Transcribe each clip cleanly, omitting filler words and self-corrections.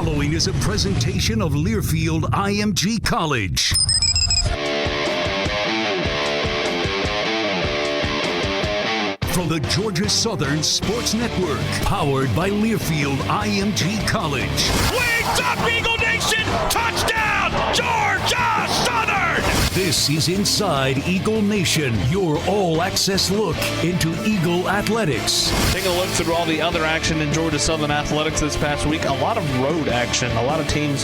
following is a presentation of Learfield IMG College. From the Georgia Southern Sports Network, powered by Learfield IMG College. Wings up, Eagle Nation! Touchdown, Georgia Southern! This is Inside Eagle Nation, your all-access look into Eagle athletics. Taking a look through all the other action in Georgia Southern athletics this past week. A lot of road action. A lot of teams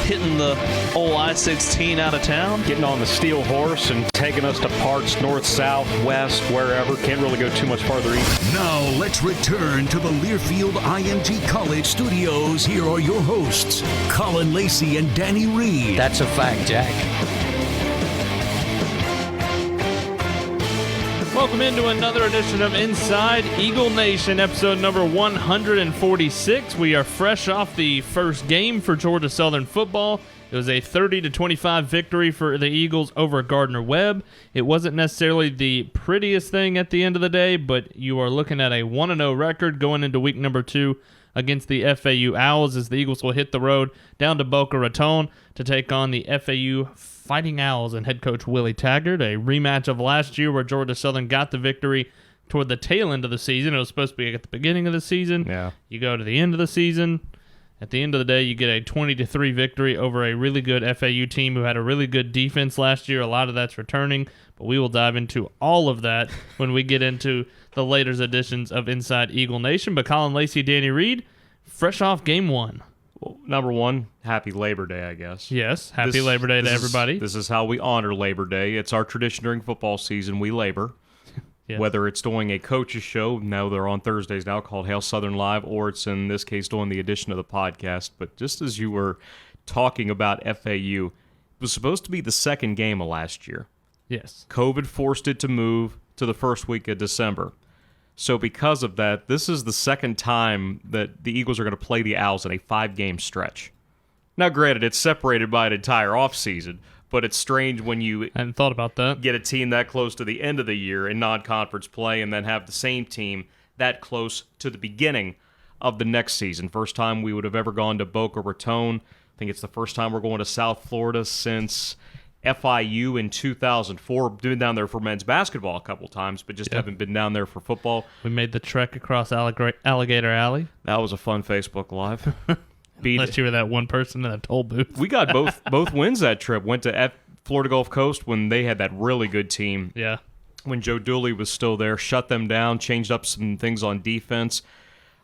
hitting the old I-16 out of town. Getting on the steel horse and taking us to parts north, south, west, wherever. Can't really go too much farther east. Now let's return to the Learfield IMG College studios. Here are your hosts, Colin Lacy and Danny Reed. That's a fact, Jack. Welcome into another edition of Inside Eagle Nation, episode number 146. We are fresh off the first game for Georgia Southern football. It was a 30-25 victory for the Eagles over Gardner-Webb. It wasn't necessarily the prettiest thing at the end of the day, but you are looking at a 1-0 record going into week number 2 against the FAU Owls, as the Eagles will hit the road down to Boca Raton to take on the FAU Fighting Owls and head coach Willie Taggart. A rematch of last year where Georgia Southern got the victory toward the tail end of the season. It was supposed to be at the beginning of the season. Yeah. You go to the end of the season. At the end of the day, you get a 20-3 victory over a really good FAU team who had a really good defense last year. A lot of that's returning, but we will dive into all of that when we get into the later editions of Inside Eagle Nation. But Colin Lacy, Danny Reed, fresh off game 1. Well, number one, happy Labor Day, I guess. Yes, happy Labor Day to everybody. This is how we honor Labor Day. It's our tradition during football season. We labor. Yes. Whether it's doing a coach's show, now they're on Thursdays now, called Hail Southern Live, or it's in this case doing the edition of the podcast. But just as you were talking about FAU, it was supposed to be the second game of last year. Yes. COVID forced it to move to the first week of December. So because of that, this is the second time that the Eagles are going to play the Owls in a 5-game stretch. Now, granted, it's separated by an entire offseason, but it's strange when you I hadn't thought about that. Get a team that close to the end of the year in non-conference play and then have the same team that close to the beginning of the next season. First time we would have ever gone to Boca Raton. I think it's the first time we're going to South Florida since FIU in 2004. Been down there for men's basketball a couple times, but just haven't been down there for football. We made the trek across Alligator Alley. That was a fun Facebook Live. Unless you were that one person in a toll booth. We got both wins that trip. Went to Florida Gulf Coast when they had that really good team. Yeah. When Joe Dooley was still there, shut them down, changed up some things on defense.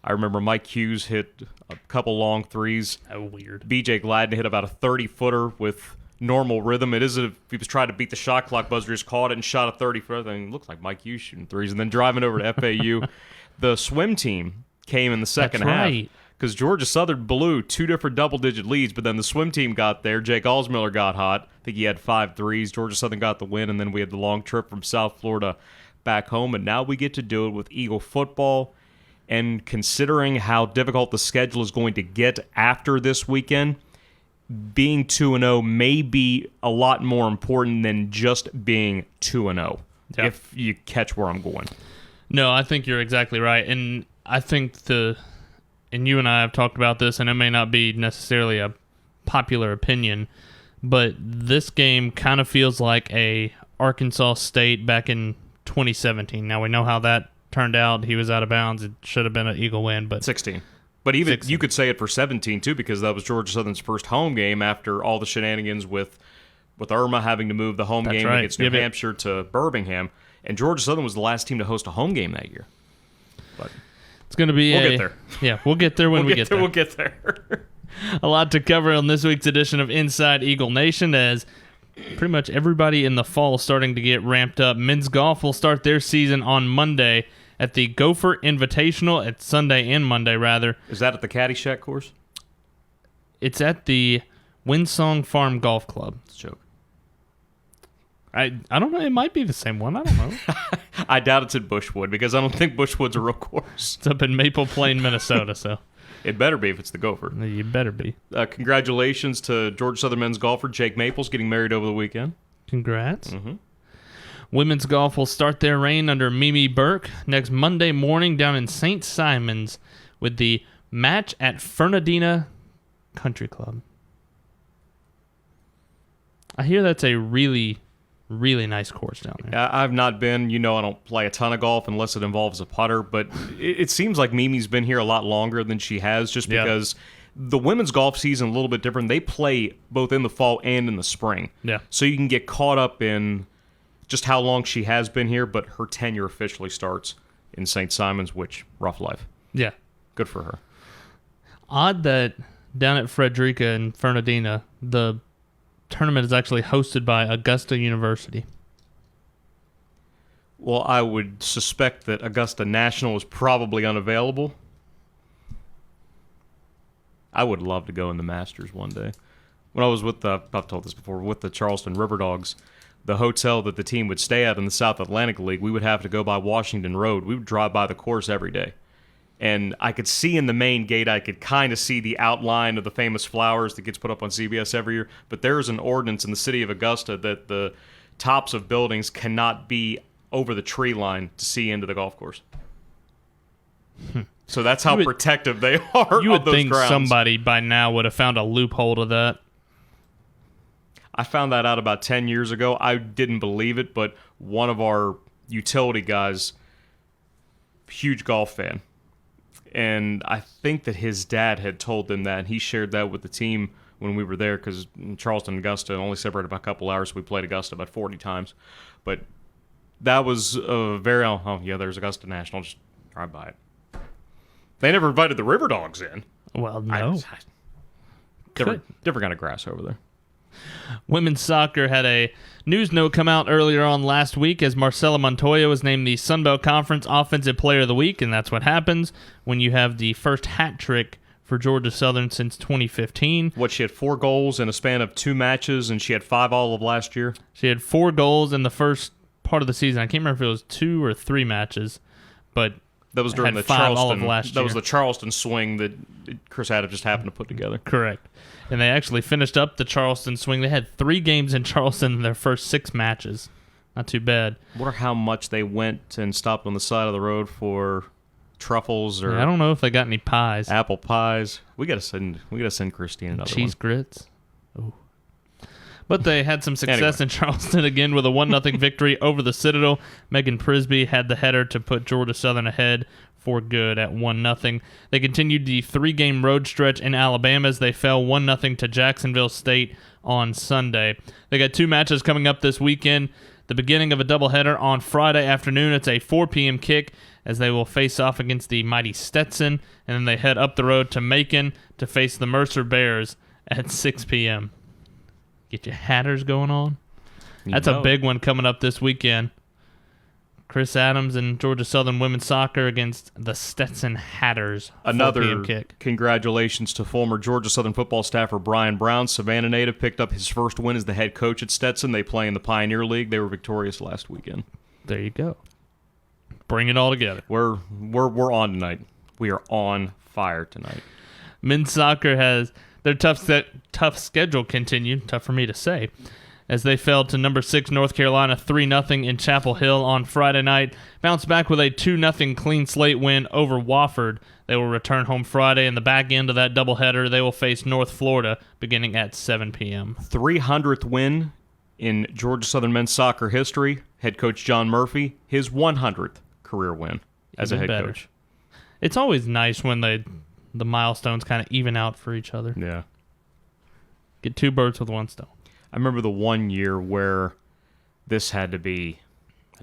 I remember Mike Hughes hit a couple long threes. Oh, weird. BJ Gladden hit about a 30-footer with normal rhythm. It is if he was trying to beat the shot clock buzzer, just caught it and shot a 30-footer. I mean, it looks like Mike Hughes shooting threes. And then driving over to FAU, the swim team came in the second half. Because Georgia Southern blew 2 different double-digit leads, but then the swim team got there. Jake Alsmiller got hot. I think he had 5 threes. Georgia Southern got the win, and then we had the long trip from South Florida back home. And now we get to do it with Eagle football. And considering how difficult the schedule is going to get after this weekend, being 2-0 may be a lot more important than just being 2-0, if you catch where I'm going. No, I think you're exactly right. And I think and you and I have talked about this, and it may not be necessarily a popular opinion, but this game kind of feels like a Arkansas State back in 2017. Now, we know how that turned out. He was out of bounds. It should have been an Eagle win, but 16. But even 16. You could say it for 17, too, because that was Georgia Southern's first home game after all the shenanigans with Irma having to move the home game against New Hampshire to Birmingham. And Georgia Southern was the last team to host a home game that year. But it's going to be we'll get there. Yeah, we'll get there when we get there. We'll get there. A lot to cover on this week's edition of Inside Eagle Nation, as pretty much everybody in the fall starting to get ramped up. Men's golf will start their season on Monday at the Gopher Invitational. It's Sunday and Monday, rather. Is that at the Caddyshack course? It's at the Windsong Farm Golf Club. It's a joke. I don't know. It might be the same one. I don't know. I doubt it's at Bushwood, because I don't think Bushwood's a real course. It's up in Maple Plain, Minnesota, so. It better be if it's the Gopher. You better be. Congratulations to Georgia Southern men's golfer Jake Maples getting married over the weekend. Congrats. Mm-hmm. Women's golf will start their reign under Mimi Burke next Monday morning down in St. Simons with the match at Fernandina Country Club. I hear that's a really, really nice course down there. I've not been. I don't play a ton of golf unless it involves a putter, but it seems like Mimi's been here a lot longer than she has just because the women's golf season is a little bit different. They play both in the fall and in the spring. Yeah. So you can get caught up in just how long she has been here, but her tenure officially starts in St. Simons, which, rough life. Yeah. Good for her. Odd that down at Frederica and Fernandina, the tournament is actually hosted by Augusta University. Well, I would suspect that Augusta National is probably unavailable. I would love to go in the Masters one day. When I was I've told this before, with the Charleston River Dogs, the hotel that the team would stay at in the South Atlantic League, we would have to go by Washington Road. We would drive by the course every day. And I could see in the main gate, I could kind of see the outline of the famous flowers that gets put up on CBS every year. But there is an ordinance in the city of Augusta that the tops of buildings cannot be over the tree line to see into the golf course. So that's how protective they are. You would of those think grounds. somebody by now would have found a loophole to that. I found that out about 10 years ago. I didn't believe it, but one of our utility guys, huge golf fan, and I think that his dad had told them that, and he shared that with the team when we were there, because Charleston and Augusta only separated by a couple hours. So we played Augusta about 40 times. But that was a very, there's Augusta National. Just drive by it. They never invited the River Dogs in. Well, no. Different kind of grass over there. Women's soccer had a news note come out earlier on last week as Marcela Montoya was named the Sun Belt Conference Offensive Player of the Week, and that's what happens when you have the first hat trick for Georgia Southern since 2015. She had 4 goals in a span of 2 matches, and she had 5 all of last year? She had 4 goals in the first part of the season. I can't remember if it was 2 or 3 matches, but that was during the Charleston. That was the Charleston swing that Chris Adams just happened to put together. Correct. And they actually finished up the Charleston swing. They had 3 games in Charleston in their first 6 matches. Not too bad. I wonder how much they went and stopped on the side of the road for truffles or I don't know if they got any pies. Apple pies. We gotta send Christine another cheese one. grits. Oh. But they had some success in Charleston again with a 1-0 victory over the Citadel. Megan Prisby had the header to put Georgia Southern ahead for good at 1-0. They continued the 3-game road stretch in Alabama as they fell 1-0 to Jacksonville State on Sunday. They got 2 matches coming up this weekend. The beginning of a doubleheader on Friday afternoon. It's a 4 p.m. kick as they will face off against the mighty Stetson, and then they head up the road to Macon to face the Mercer Bears at 6 p.m. Get your Hatters going on. That's a big one coming up this weekend. Chris Adams and Georgia Southern women's soccer against the Stetson Hatters. Another kick. Congratulations to former Georgia Southern football staffer Brian Brown. Savannah native picked up his first win as the head coach at Stetson. They play in the Pioneer League. They were victorious last weekend. There you go. Bring it all together. We're on tonight. We are on fire tonight. Men's soccer has their tough schedule continued. Tough for me to say. As they fell to number 6 North Carolina 3-0 in Chapel Hill on Friday night. Bounced back with a 2-0 clean slate win over Wofford. They will return home Friday. In the back end of that doubleheader, they will face North Florida beginning at 7 p.m. 300th win in Georgia Southern men's soccer history. Head coach John Murphy, his 100th career win as a head coach. It's always nice when the milestones kind of even out for each other. Yeah. Get 2 birds with 1 stone. I remember the one year where this had to be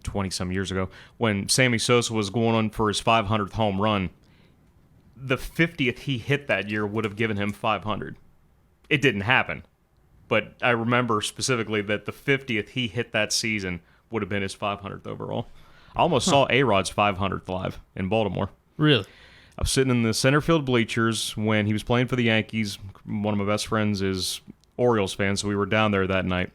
20-some years ago when Sammy Sosa was going on for his 500th home run. The 50th he hit that year would have given him 500. It didn't happen, but I remember specifically that the 50th he hit that season would have been his 500th overall. I almost saw A-Rod's 500th live in Baltimore. Really? I was sitting in the center field bleachers when he was playing for the Yankees. One of my best friends is Orioles fan, so we were down there that night.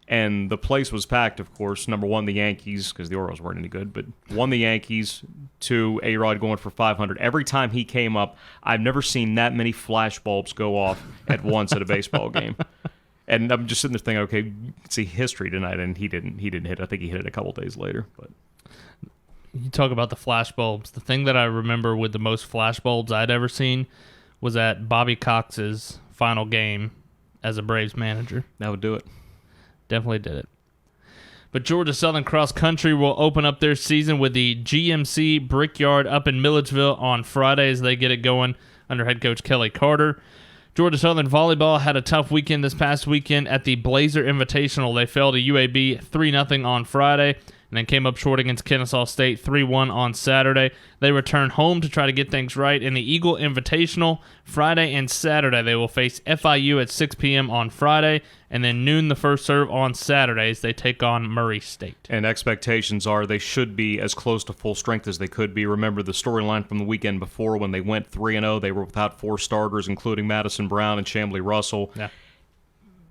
And the place was packed, of course. Number 1, the Yankees, because the Orioles weren't any good, but 1, the Yankees, 2, A-Rod going for 500. Every time he came up, I've never seen that many flash bulbs go off at once at a baseball game. And I'm just sitting there thinking, okay, see history tonight, and he didn't hit. I think he hit it a couple days later. But you talk about the flash bulbs. The thing that I remember with the most flash bulbs I'd ever seen was at Bobby Cox's final game as a Braves manager. That would do it. Definitely did it. But Georgia Southern Cross Country will open up their season with the GMC Brickyard up in Milledgeville on Friday as they get it going under head coach Kelly Carter. Georgia Southern Volleyball had a tough weekend this past weekend at the Blazer Invitational. They fell to UAB 3-0 on Friday and then came up short against Kennesaw State 3-1 on Saturday. They return home to try to get things right in the Eagle Invitational. Friday and Saturday they will face FIU at 6 p.m. on Friday, and then noon the first serve on Saturdays. They take on Murray State. And expectations are they should be as close to full strength as they could be. Remember the storyline from the weekend before when they went 3-0. They were without 4 starters, including Madison Brown and Chamblee Russell. Yeah.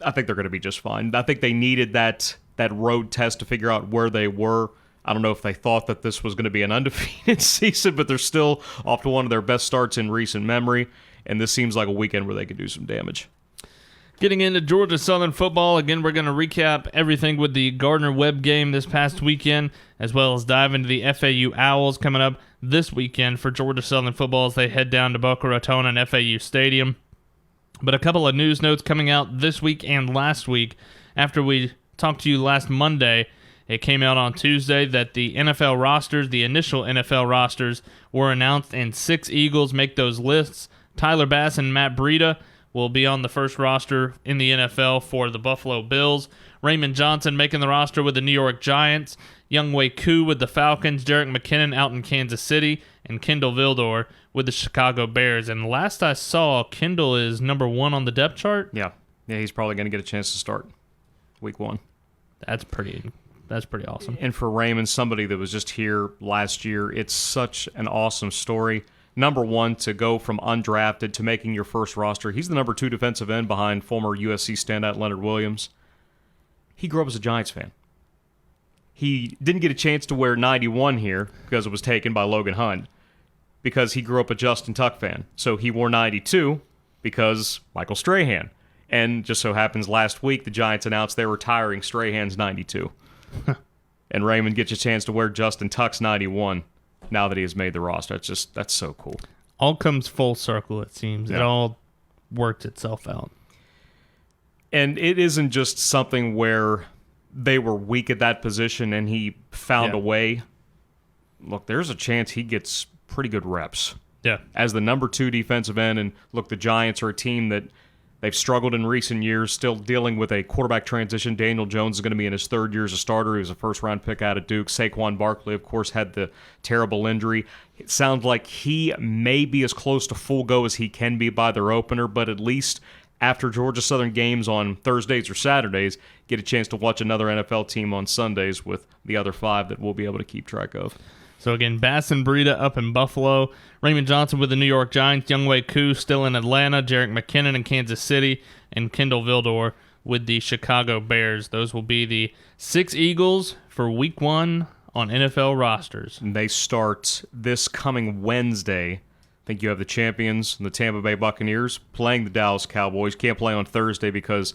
I think they're going to be just fine. I think they needed that road test to figure out where they were. I don't know if they thought that this was going to be an undefeated season, but they're still off to one of their best starts in recent memory, and this seems like a weekend where they could do some damage. Getting into Georgia Southern football, again, we're going to recap everything with the Gardner-Webb game this past weekend, as well as dive into the FAU Owls coming up this weekend for Georgia Southern football as they head down to Boca Raton and FAU Stadium. But a couple of news notes coming out this week and last week. After we talked to you last Monday, it came out on Tuesday that the NFL rosters, the initial NFL rosters, were announced, and 6 Eagles make those lists. Tyler Bass and Matt Breida will be on the first roster in the NFL for the Buffalo Bills. Raymond Johnson making the roster with the New York Giants. Younghoe Koo with the Falcons. Jerick McKinnon out in Kansas City. And Kendall Vildor with the Chicago Bears. And last I saw, Kendall is number 1 on the depth chart. Yeah, he's probably going to get a chance to start week 1. That's pretty awesome. And for Raymond, somebody that was just here last year, it's such an awesome story. Number 1, to go from undrafted to making your first roster. He's the number 2 defensive end behind former USC standout Leonard Williams. He grew up as a Giants fan. He didn't get a chance to wear 91 here because it was taken by Logan Hunt, because he grew up a Justin Tuck fan. So he wore 92 because Michael Strahan. And just so happens last week the Giants announced they're retiring Strahan's 92. And Raymond gets a chance to wear Justin Tuck's 91 now that he has made the roster. That's so cool. All comes full circle, it seems. Yeah. It all worked itself out. And it isn't just something where they were weak at that position and he found a way. Look, there's a chance he gets pretty good reps. Yeah. As the number 2 defensive end. And look, the Giants are a team that they've struggled in recent years, still dealing with a quarterback transition. Daniel Jones is going to be in his 3rd year as a starter. He was a first-round pick out of Duke. Saquon Barkley, of course, had the terrible injury. It sounds like he may be as close to full go as he can be by their opener, but at least after Georgia Southern games on Thursdays or Saturdays, get a chance to watch another NFL team on Sundays with the other 5 that we'll be able to keep track of. So again, Bass and Breida up in Buffalo. Raymond Johnson with the New York Giants. Younghoe Koo still in Atlanta. Jerick McKinnon in Kansas City. And Kendall Vildor with the Chicago Bears. Those will be the 6 Eagles for week 1 on NFL rosters. And they start this coming Wednesday. I think you have the champions, the Tampa Bay Buccaneers, playing the Dallas Cowboys. Can't play on Thursday because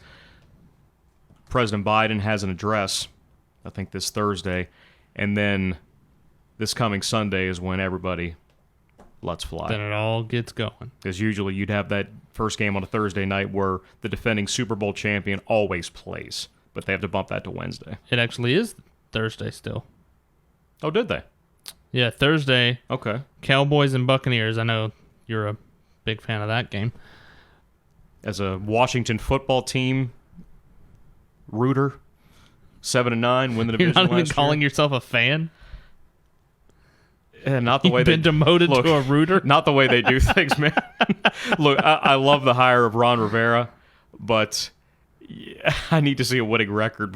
President Biden has an address, I think, this Thursday. And then this coming Sunday is when everybody lets fly. Then it all gets going. Because usually you'd have that first game on a Thursday night where the defending Super Bowl champion always plays. But they have to bump that to Wednesday. It actually is Thursday still. Oh, did they? Yeah, Thursday. Okay. Cowboys and Buccaneers. I know you're a big fan of that game. As a Washington football team rooter, 7-9, win the division last year. You're not even calling yourself a fan? Not the way You've been demoted to a rooter? Not the way they do things, man. Look, I love the hire of Ron Rivera, but I need to see a winning record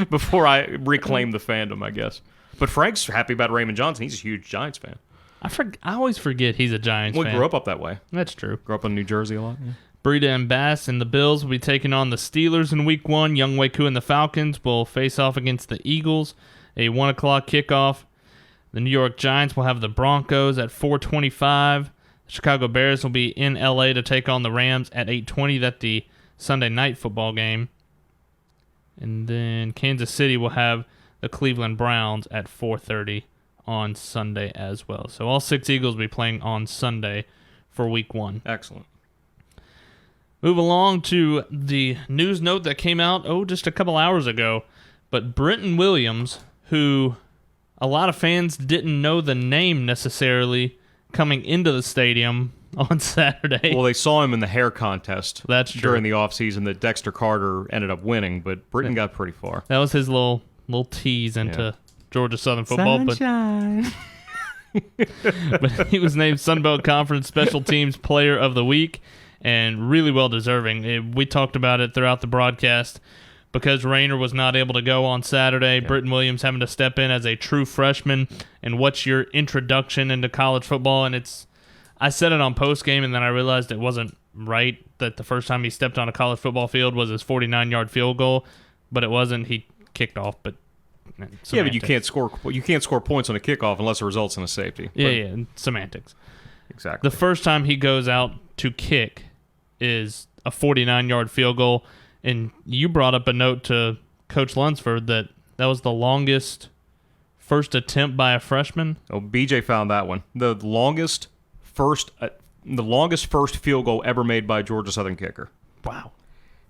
before I reclaim the fandom, I guess. But Frank's happy about Raymond Johnson. He's a huge Giants fan. I always forget he's a Giants fan. We grew up that way. That's true. Grew up in New Jersey a lot. Yeah. Breida and Bass and the Bills will be taking on the Steelers in week 1. Younghoe Koo and the Falcons will face off against the Eagles. A 1 o'clock kickoff. The New York Giants will have the Broncos at 4:25. The Chicago Bears will be in L.A. to take on the Rams at 8:20. That's the Sunday night football game. And then Kansas City will have the Cleveland Browns at 4:30 on Sunday as well. So all 6 Eagles will be playing on Sunday for week 1. Excellent. Move along to the news note that came out, just a couple hours ago. But Bretton Williams, who a lot of fans didn't know the name necessarily coming into the stadium on Saturday. Well, they saw him in the hair contest true. during the offseason that Dexter Carter ended up winning, but Britton got pretty far. That was his little tease into Georgia Southern football. Sunshine. But he was named Sunbelt Conference Special Teams Player of the Week, and really well deserving. We talked about it throughout the broadcast. Because Rayner was not able to go on Saturday, Bretton Williams having to step in as a true freshman. And what's your introduction into college football? And I said it on postgame, and then I realized it wasn't right that the first time he stepped on a college football field was his 49-yard field goal, but it wasn't. He kicked off, but semantics. Yeah, but you can't score points on a kickoff unless it results in a safety. Yeah, semantics. Exactly. The first time he goes out to kick is a 49-yard field goal. And you brought up a note to Coach Lunsford that was the longest first attempt by a freshman. Oh, BJ found that one. The longest first field goal ever made by a Georgia Southern kicker. Wow.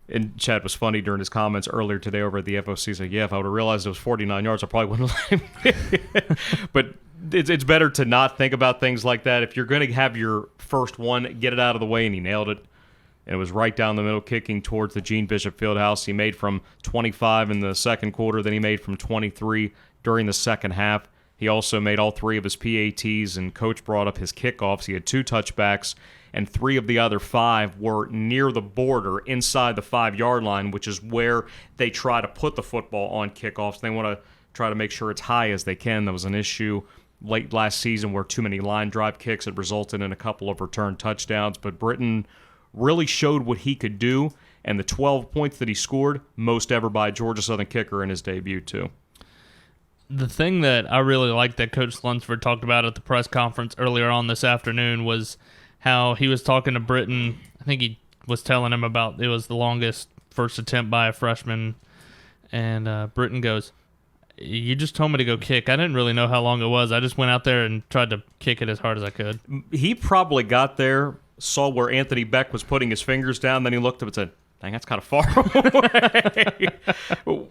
And Chad was funny during his comments earlier today over at the FOC. He said, if I would have realized it was 49 yards, I probably wouldn't have let him. But it's better to not think about things like that. If you're going to have your first one, get it out of the way, and he nailed it. And it was right down the middle, kicking towards the Gene Bishop Fieldhouse. He made from 25 in the second quarter, then he made from 23 during the second half. He also made all 3 of his PATs, and Coach brought up his kickoffs. He had 2 touchbacks, and 3 of the other 5 were near the border inside the 5-yard line, which is where they try to put the football on kickoffs. They want to try to make sure it's high as they can. That was an issue late last season where too many line drive kicks had resulted in a couple of return touchdowns. But Britton really showed what he could do, and the 12 points that he scored, most ever by a Georgia Southern kicker in his debut, too. The thing that I really liked that Coach Lunsford talked about at the press conference earlier on this afternoon was how he was talking to Britton. I think he was telling him about it was the longest first attempt by a freshman, and Britton goes, "You just told me to go kick. I didn't really know how long it was. I just went out there and tried to kick it as hard as I could." He probably got there, saw where Anthony Beck was putting his fingers down, then he looked up and said, dang, that's kind of far away.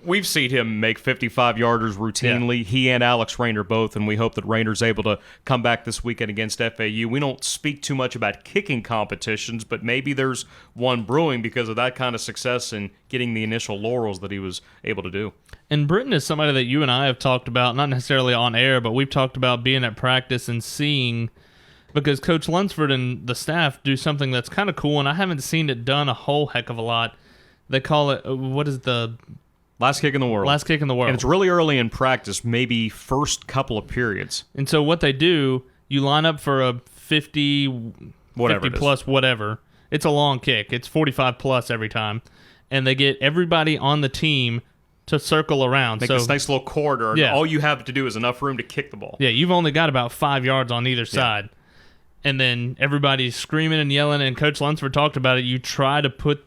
We've seen him make 55-yarders routinely. Yeah. He and Alex Rayner both, and we hope that Rayner's able to come back this weekend against FAU. We don't speak too much about kicking competitions, but maybe there's one brewing because of that kind of success and getting the initial laurels that he was able to do. And Britton is somebody that you and I have talked about, not necessarily on air, but we've talked about being at practice and seeing, because Coach Lunsford and the staff do something that's kind of cool, and I haven't seen it done a whole heck of a lot. They call it, what is the... Last kick in the world. Last kick in the world. And it's really early in practice, maybe first couple of periods. And so what they do, you line up for a 50 plus whatever. It's a long kick. It's 45 plus every time. And they get everybody on the team to circle around. Make this nice little corridor. Yeah. All you have to do is enough room to kick the ball. Yeah, you've only got about 5 yards on either side. And then everybody's screaming and yelling, and Coach Lunsford talked about it. You try to put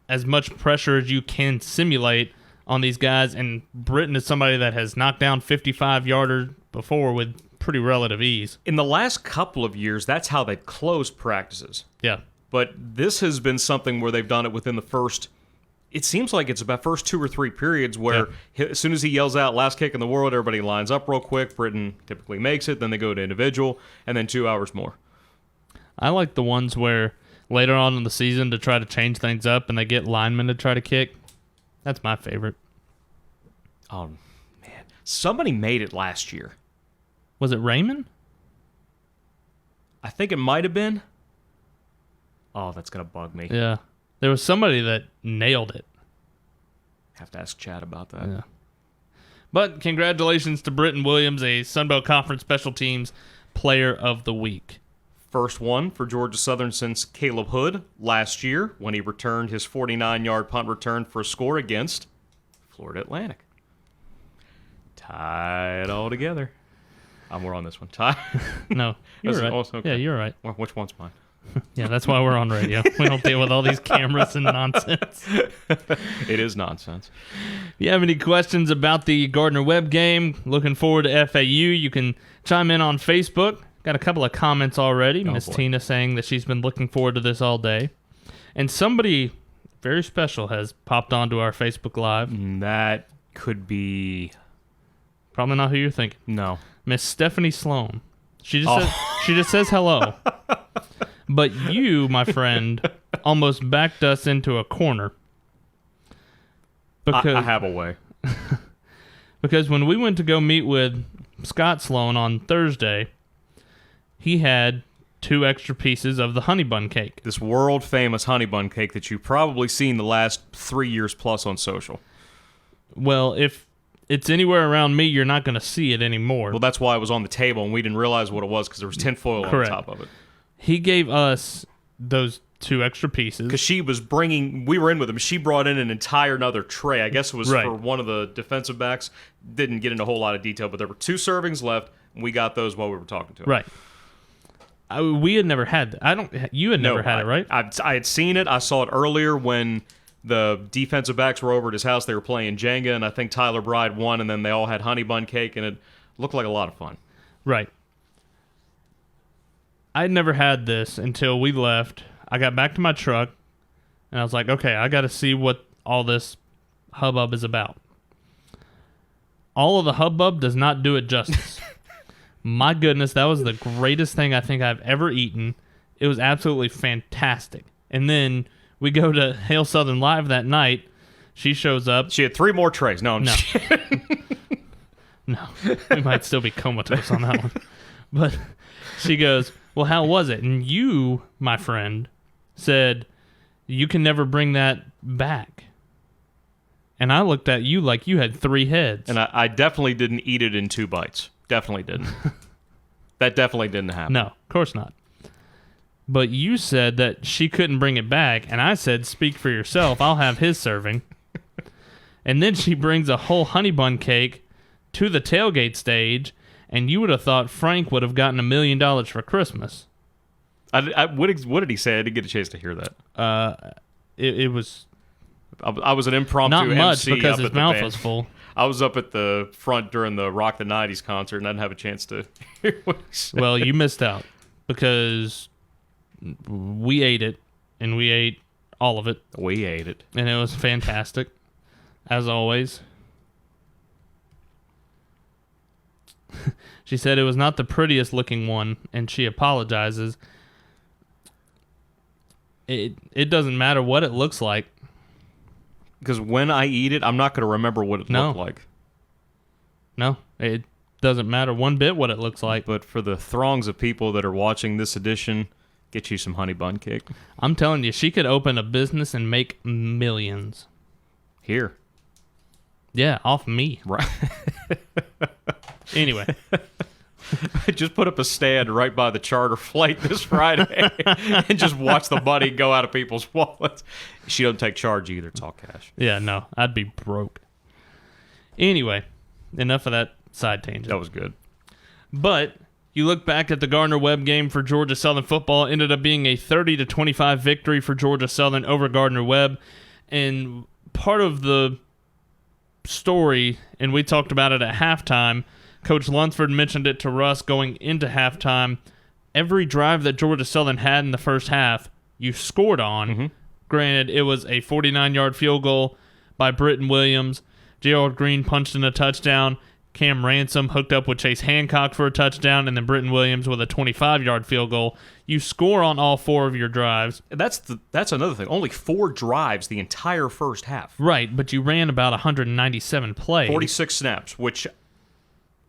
as much pressure as you can simulate on these guys, and Britton is somebody that has knocked down 55-yarders before with pretty relative ease. In the last couple of years, that's how they've closed practices. Yeah. But this has been something where they've done it within the first, it seems like it's about first 2 or 3 periods where as soon as he yells out, last kick in the world, everybody lines up real quick. Britton typically makes it, then they go to individual, and then 2 hours more. I like the ones where later on in the season to try to change things up and they get linemen to try to kick. That's my favorite. Oh, man. Somebody made it last year. Was it Raymond? I think it might have been. Oh, that's going to bug me. Yeah. There was somebody that nailed it. Have to ask Chad about that. Yeah. But congratulations to Bretton Williams, a Sunbelt Conference Special Teams Player of the Week. First one for Georgia Southern since Caleb Hood last year when he returned his 49-yard punt return for a score against Florida Atlantic. Tie it all together. We're on this one. Tie. No, you're right. Okay. Yeah, you're right. Which one's mine? Yeah, that's why we're on radio. We don't deal with all these cameras and nonsense. It is nonsense. If you have any questions about the Gardner-Webb game, looking forward to FAU, you can chime in on Facebook. Got a couple of comments already. Miss Tina saying that she's been looking forward to this all day. And somebody very special has popped onto our Facebook Live. That could be... Probably not who you're thinking. No. Miss Stephanie Sloan. She just says hello. But you, my friend, almost backed us into a corner. Because I have a way. Because when we went to go meet with Scott Sloan on Thursday, he had 2 extra pieces of the honey bun cake. This world-famous honey bun cake that you've probably seen the last 3 years plus on social. Well, if it's anywhere around me, you're not going to see it anymore. Well, that's why it was on the table, and we didn't realize what it was because there was tinfoil on top of it. He gave us those 2 extra pieces. Because she was bringing... We were in with him. She brought in an entire another tray. I guess it was for one of the defensive backs. Didn't get into a whole lot of detail, but there were 2 servings left, and we got those while we were talking to him. Right. We had never had... You had never had it, right? I had seen it. I saw it earlier when... The defensive backs were over at his house. They were playing Jenga, and I think Tyler Bride won, and then they all had honey bun cake, and it looked like a lot of fun. Right. I'd never had this until we left. I got back to my truck, and I was like, okay, I got to see what all this hubbub is about. All of the hubbub does not do it justice. My goodness, that was the greatest thing I think I've ever eaten. It was absolutely fantastic. And then... we go to Hail Southern Live that night. She shows up. She had 3 more trays. No, I'm just kidding. No. We might still be comatose on that one. But she goes, well, how was it? And you, my friend, said, you can never bring that back. And I looked at you like you had 3 heads. And I definitely didn't eat it in 2 bites. Definitely didn't. That definitely didn't happen. No, of course not. But you said that she couldn't bring it back, and I said, speak for yourself, I'll have his serving. And then she brings a whole honey bun cake to the tailgate stage, and you would have thought Frank would have gotten $1 million for Christmas. What did he say? I didn't get a chance to hear that. It was... I was an impromptu not much MC because up his at the mouth band. was full. I was up at the front during the Rock the 90s concert, and I didn't have a chance to hear what he said. Well, you missed out, because... we ate it, and we ate all of it. We ate it. And it was fantastic, as always. She said it was not the prettiest looking one, and she apologizes. It doesn't matter what it looks like. Because when I eat it, I'm not going to remember what it looked like. No, it doesn't matter one bit what it looks like. But for the throngs of people that are watching this edition... get you some honey bun cake. I'm telling you, she could open a business and make millions. Here. Yeah, off me. Right. Anyway. Just put up a stand right by the charter flight this Friday and just watch the money go out of people's wallets. She doesn't take charge either. It's all cash. Yeah, no. I'd be broke. Anyway, enough of that side tangent. That was good. But... you look back at the Gardner-Webb game for Georgia Southern football, it ended up being a 30-25 victory for Georgia Southern over Gardner-Webb. And part of the story, and we talked about it at halftime, Coach Lunsford mentioned it to Russ going into halftime. Every drive that Georgia Southern had in the first half, you scored on. Mm-hmm. Granted, it was a 49-yard field goal by Bretton Williams. Gerald Green punched in a touchdown. Cam Ransom hooked up with Chase Hancock for a touchdown, and then Bretton Williams with a 25-yard field goal. You score on all 4 of your drives. That's another thing. Only 4 drives the entire first half. Right, but you ran about 197 plays. 46 snaps, which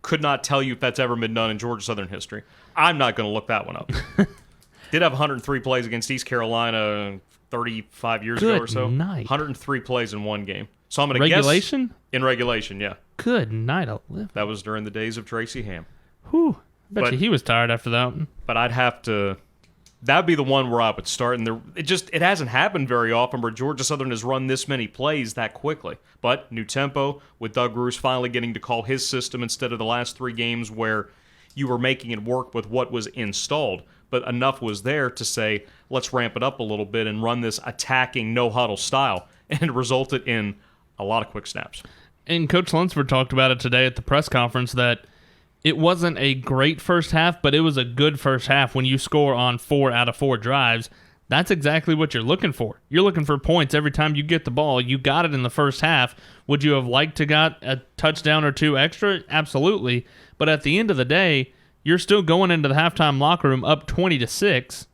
could not tell you if that's ever been done in Georgia Southern history. I'm not going to look that one up. Did have 103 plays against East Carolina 35 years ago or so. Good night. 103 plays in one game. So I'm going to guess... regulation? In regulation, yeah. Good night, I'll live. That was during the days of Tracy Ham. Whew. Bet you he was tired after that one. But I'd have to... that would be the one where I would start. And it hasn't happened very often where Georgia Southern has run this many plays that quickly. But new tempo, with Doug Roos finally getting to call his system instead of the last 3 games where you were making it work with what was installed. But enough was there to say, let's ramp it up a little bit and run this attacking no-huddle style. And it resulted in a lot of quick snaps. And Coach Lunsford talked about it today at the press conference that it wasn't a great first half, but it was a good first half when you score on 4 out of 4 drives. That's exactly what you're looking for. You're looking for points every time you get the ball. You got it in the first half. Would you have liked to got a touchdown or two extra? Absolutely. But at the end of the day, you're still going into the halftime locker room up 20-6,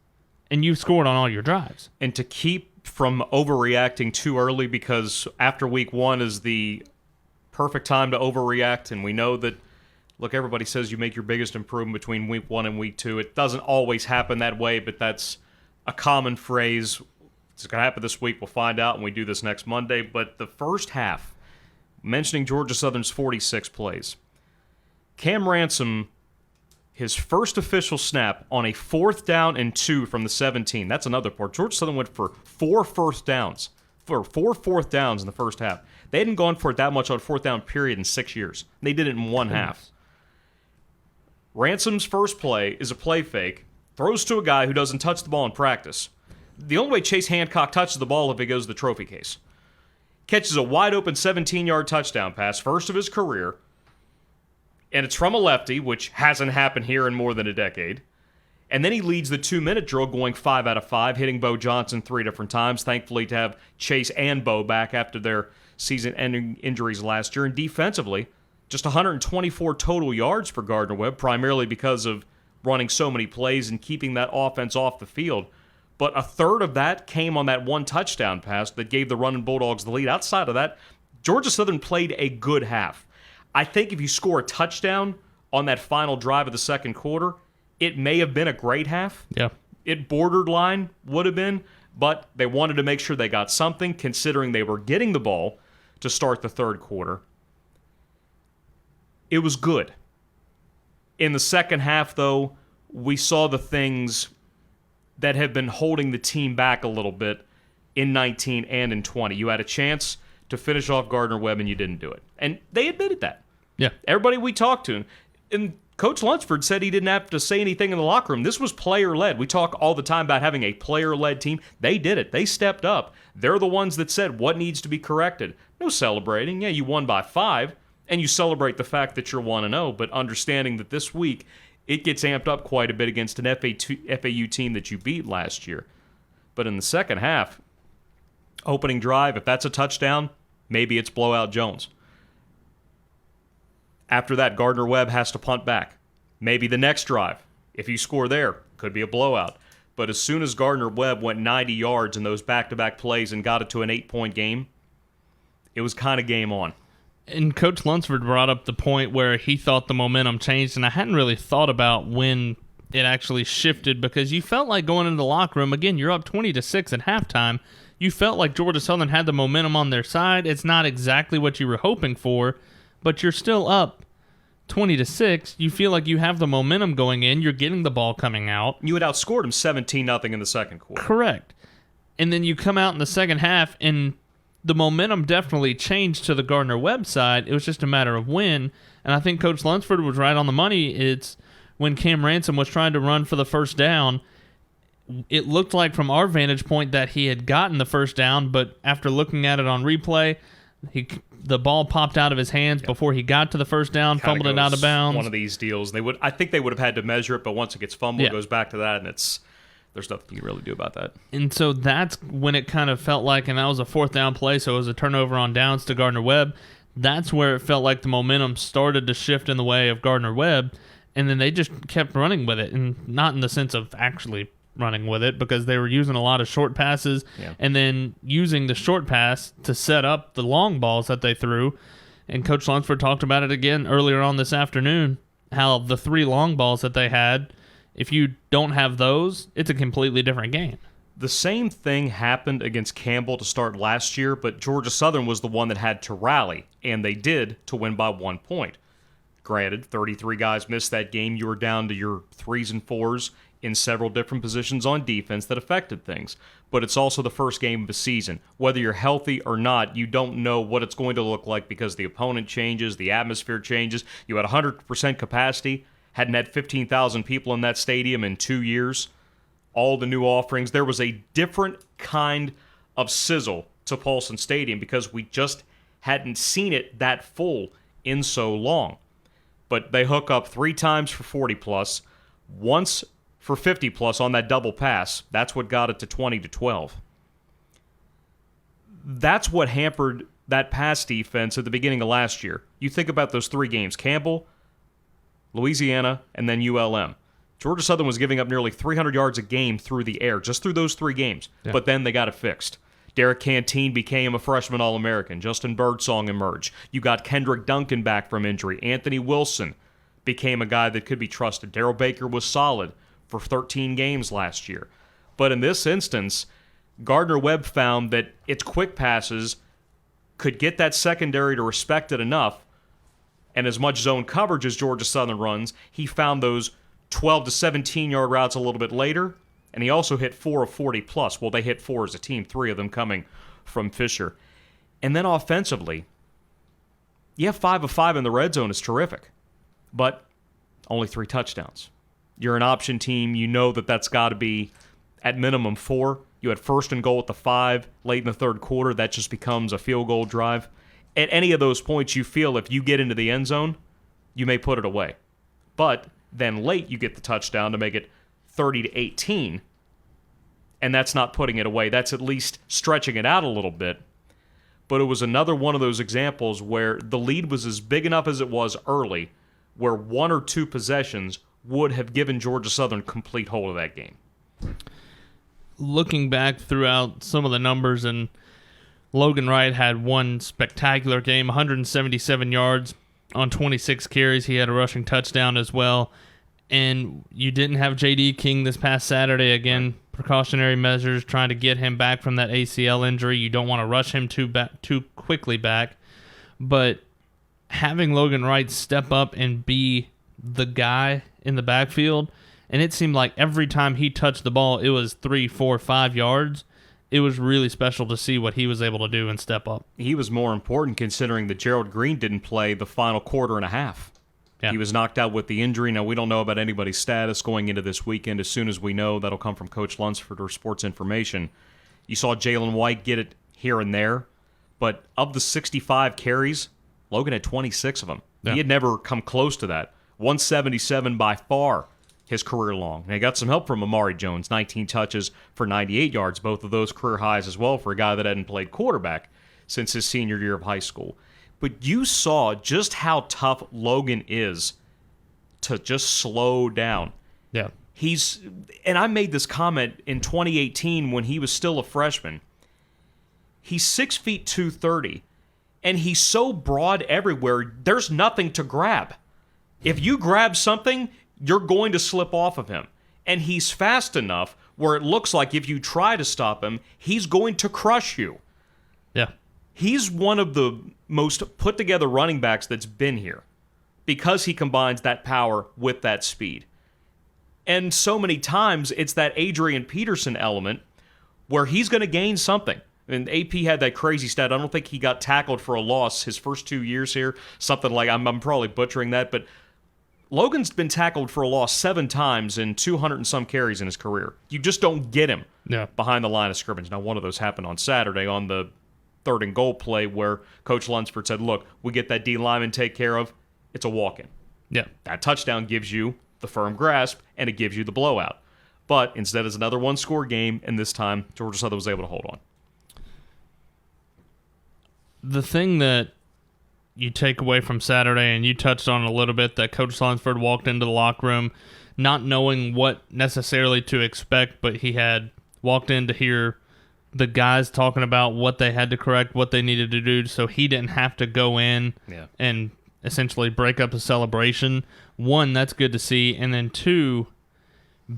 and you've scored on all your drives. And to keep from overreacting too early, because after week one is the perfect time to overreact, and we know that, look, everybody says you make your biggest improvement between week one and week two. It doesn't always happen that way, but that's a common phrase. It's going to happen this week. We'll find out when we do this next Monday. But the first half, mentioning Georgia Southern's 46 plays, Cam Ransom, his first official snap on a 4th down and 2 from the 17. That's another part. Georgia Southern went for 4 fourth downs in the first half. They hadn't gone for it that much on 4th down period in 6 years. They did it in one half. Ransom's first play is a play fake, throws to a guy who doesn't touch the ball in practice. The only way Chase Hancock touches the ball is if it goes to the trophy case. Catches a wide-open 17-yard touchdown pass, first of his career, and it's from a lefty, which hasn't happened here in more than a decade. And then he leads the 2-minute drill going 5 out of 5, hitting Bo Johnson 3 different times, thankfully to have Chase and Bo back after their season-ending injuries last year. And defensively, just 124 total yards for Gardner-Webb, primarily because of running so many plays and keeping that offense off the field. But a third of that came on that one touchdown pass that gave the Running Bulldogs the lead. Outside of that, Georgia Southern played a good half. I think if you score a touchdown on that final drive of the second quarter, it may have been a great half. Yeah. It borderline would have been, but they wanted to make sure they got something, considering they were getting the ball to start the third quarter. It was good. In the second half, though, we saw the things that have been holding the team back a little bit in 19 and in 20. You had a chance to finish off Gardner-Webb, and you didn't do it. And they admitted that. Yeah. Everybody we talked to, and Coach Lunsford said he didn't have to say anything in the locker room. This was player-led. We talk all the time about having a player-led team. They did it. They stepped up. They're the ones that said what needs to be corrected. No celebrating. Yeah, you won by 5. And you celebrate the fact that you're 1-0, but understanding that this week it gets amped up quite a bit against an FAU team that you beat last year. But in the second half, opening drive, if that's a touchdown, maybe it's blowout Jones. After that, Gardner-Webb has to punt back. Maybe the next drive, if you score there, could be a blowout. But as soon as Gardner-Webb went 90 yards in those back-to-back plays and got it to an 8-point game, it was kind of game on. And Coach Lunsford brought up the point where he thought the momentum changed, and I hadn't really thought about when it actually shifted, because you felt like going into the locker room, again, you're up 20-6 at halftime. You felt like Georgia Southern had the momentum on their side. It's not exactly what you were hoping for, but you're still up 20-6. You feel like you have the momentum going in. You're getting the ball coming out. You had outscored them 17-0 in the second quarter. Correct. And then you come out in the second half, and the momentum definitely changed to the Gardner-Webb side. It was just a matter of when. And I think Coach Lunsford was right on the money. It's when Cam Ransom was trying to run for the first down, it looked like from our vantage point that he had gotten the first down, but after looking at it on replay, the ball popped out of his hands before he got to the first down, fumbled it out of bounds. One of these deals. I think they would have had to measure it, but once it gets fumbled, it goes back to that, and there's nothing you can really do about that. And so that's when it kind of felt like, and that was a 4th down play, so it was a turnover on downs to Gardner-Webb. That's where it felt like the momentum started to shift in the way of Gardner-Webb, and then they just kept running with it, and not in the sense of actually running with it, because they were using a lot of short passes, and then using the short pass to set up the long balls that they threw. And Coach Lunsford talked about it again earlier on this afternoon, how the 3 long balls that they had, if you don't have those, it's a completely different game. The same thing happened against Campbell to start last year, but Georgia Southern was the one that had to rally, and they did, to win by 1 point. Granted, 33 guys missed that game. You were down to your 3s and 4s in several different positions on defense that affected things. But it's also the first game of the season. Whether you're healthy or not, you don't know what it's going to look like because the opponent changes, the atmosphere changes. You had 100% capacity. Hadn't had 15,000 people in that stadium in 2 years. All the new offerings. There was a different kind of sizzle to Paulson Stadium because we just hadn't seen it that full in so long. But they hook up 3 times for 40+, once for 50-plus on that double pass. That's what got it to 20-12. That's what hampered that pass defense at the beginning of last year. You think about those 3 games, Campbell, Louisiana, and then ULM. Georgia Southern was giving up nearly 300 yards a game through the air, just through those 3 games. Yeah. But then they got it fixed. Derek Canteen became a freshman All-American. Justin Birdsong emerged. You got Kendrick Duncan back from injury. Anthony Wilson became a guy that could be trusted. Darrell Baker was solid for 13 games last year. But in this instance, Gardner-Webb found that its quick passes could get that secondary to respect it enough, and as much zone coverage as Georgia Southern runs, he found those 12 to 17-yard routes a little bit later, and he also hit 4 of 40-plus. Well, they hit 4 as a team, 3 of them coming from Fisher. And then offensively, 5 of 5 in the red zone is terrific, but only 3 touchdowns. You're an option team. You know that's got to be at minimum 4. You had 1st and goal at the 5 late in the third quarter. That just becomes a field goal drive. At any of those points, you feel if you get into the end zone, you may put it away. But then late, you get the touchdown to make it 30-18, and that's not putting it away. That's at least stretching it out a little bit. But it was another one of those examples where the lead was as big enough as it was early, where 1 or 2 possessions would have given Georgia Southern complete hold of that game. Looking back throughout some of the numbers, and Logan Wright had one spectacular game, 177 yards on 26 carries. He had a rushing touchdown as well. And you didn't have J.D. King this past Saturday. Again, precautionary measures, trying to get him back from that ACL injury. You don't want to rush him too quickly back. But having Logan Wright step up and be the guy in the backfield, and it seemed like every time he touched the ball, it was 3, 4, 5 yards. It was really special to see what he was able to do and step up. He was more important considering that Gerald Green didn't play the final quarter and a half. Yeah. He was knocked out with the injury. Now, we don't know about anybody's status going into this weekend. As soon as we know, that'll come from Coach Lunsford or Sports Information. You saw Jalen White get it here and there, but of the 65 carries, Logan had 26 of them. Yeah. He had never come close to that. 177 by far his career long. And he got some help from Amari Jones, 19 touches for 98 yards, both of those career highs as well for a guy that hadn't played quarterback since his senior year of high school. But you saw just how tough Logan is to just slow down. Yeah. And I made this comment in 2018 when he was still a freshman. He's 6 feet 230, and he's so broad everywhere, there's nothing to grab. If you grab something, you're going to slip off of him. And he's fast enough where it looks like if you try to stop him, he's going to crush you. Yeah. He's one of the most put-together running backs that's been here because he combines that power with that speed. And so many times, it's that Adrian Peterson element where he's going to gain something. And AP had that crazy stat. I don't think he got tackled for a loss his first 2 years here. Something like, I'm probably butchering that, but Logan's been tackled for a loss 7 times in 200 and some carries in his career. You just don't get him behind the line of scrimmage. Now, one of those happened on Saturday on the 3rd and goal play where Coach Lunsford said, look, we get that D lineman take care of, it's a walk-in. Yeah. That touchdown gives you the firm grasp, and it gives you the blowout. But instead, it's another one-score game, and this time, Georgia Southern was able to hold on. The thing that you take away from Saturday, and you touched on it a little bit, that Coach Lunsford walked into the locker room not knowing what necessarily to expect, but he had walked in to hear the guys talking about what they had to correct, what they needed to do, so he didn't have to go in and essentially break up a celebration. 1, that's good to see. And then 2,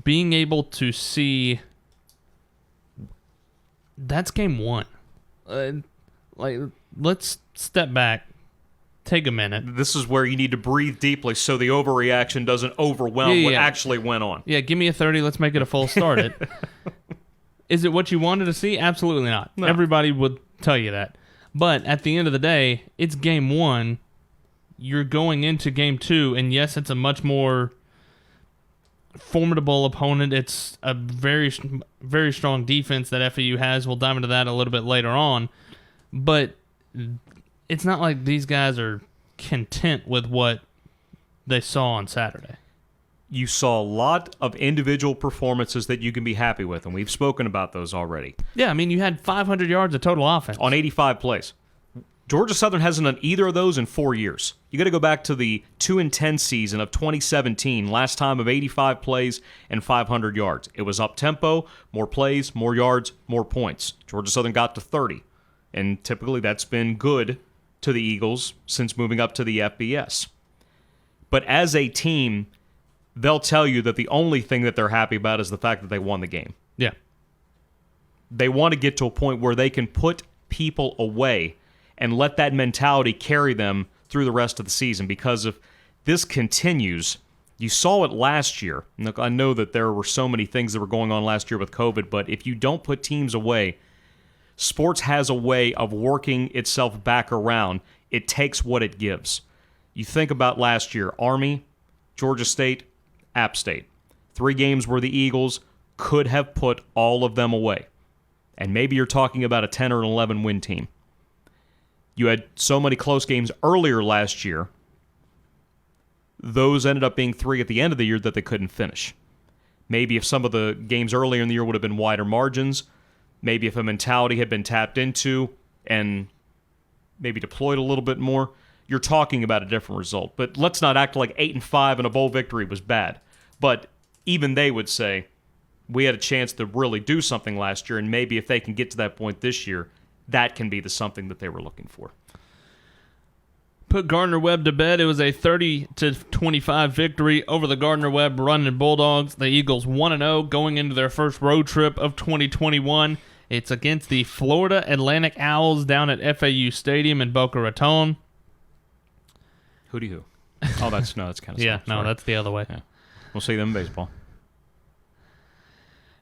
being able to see that's game 1. Let's step back. Take a minute. This is where you need to breathe deeply so the overreaction doesn't overwhelm what actually went on. Yeah, give me a 30. Let's make it a full start. Is it what you wanted to see? Absolutely not. No. Everybody would tell you that. But at the end of the day, it's game 1. You're going into game 2, and yes, it's a much more formidable opponent. It's a very, very strong defense that FAU has. We'll dive into that a little bit later on. But it's not like these guys are content with what they saw on Saturday. you saw a lot of individual performances that you can be happy with, and we've spoken about those already. Yeah, I mean, you had 500 yards of total offense. On 85 plays. Georgia Southern hasn't done either of those in 4 years. You got to go back to the 2-10 season of 2017, last time of 85 plays and 500 yards. It was up-tempo, more plays, more yards, more points. Georgia Southern got to 30, and typically that's been good to the Eagles since moving up to the FBS. But as a team, they'll tell you that the only thing that they're happy about is the fact that they won the game. Yeah. They want to get to a point where they can put people away and let that mentality carry them through the rest of the season, because if this continues, you saw it last year. Look, I know that there were so many things that were going on last year with COVID, but if you don't put teams away, sports has a way of working itself back around. It takes what it gives. You think about last year, Army, Georgia State, App State. 3 games where the Eagles could have put all of them away. And maybe you're talking about a 10 or an 11 win team. You had so many close games earlier last year. Those ended up being 3 at the end of the year that they couldn't finish. Maybe if some of the games earlier in the year would have been wider margins, maybe if a mentality had been tapped into and maybe deployed a little bit more, you're talking about a different result. But let's not act like 8-5 and a bowl victory was bad. But even they would say, we had a chance to really do something last year, and maybe if they can get to that point this year, that can be the something that they were looking for. Put Gardner-Webb to bed. It was a 30-25 victory over the Gardner-Webb Running Bulldogs. The Eagles 1-0 going into their first road trip of 2021. It's against the Florida Atlantic Owls down at FAU Stadium in Boca Raton. Hootie hoo. Oh, that's kind of yeah, no, that's the other way. Yeah. We'll see them in baseball.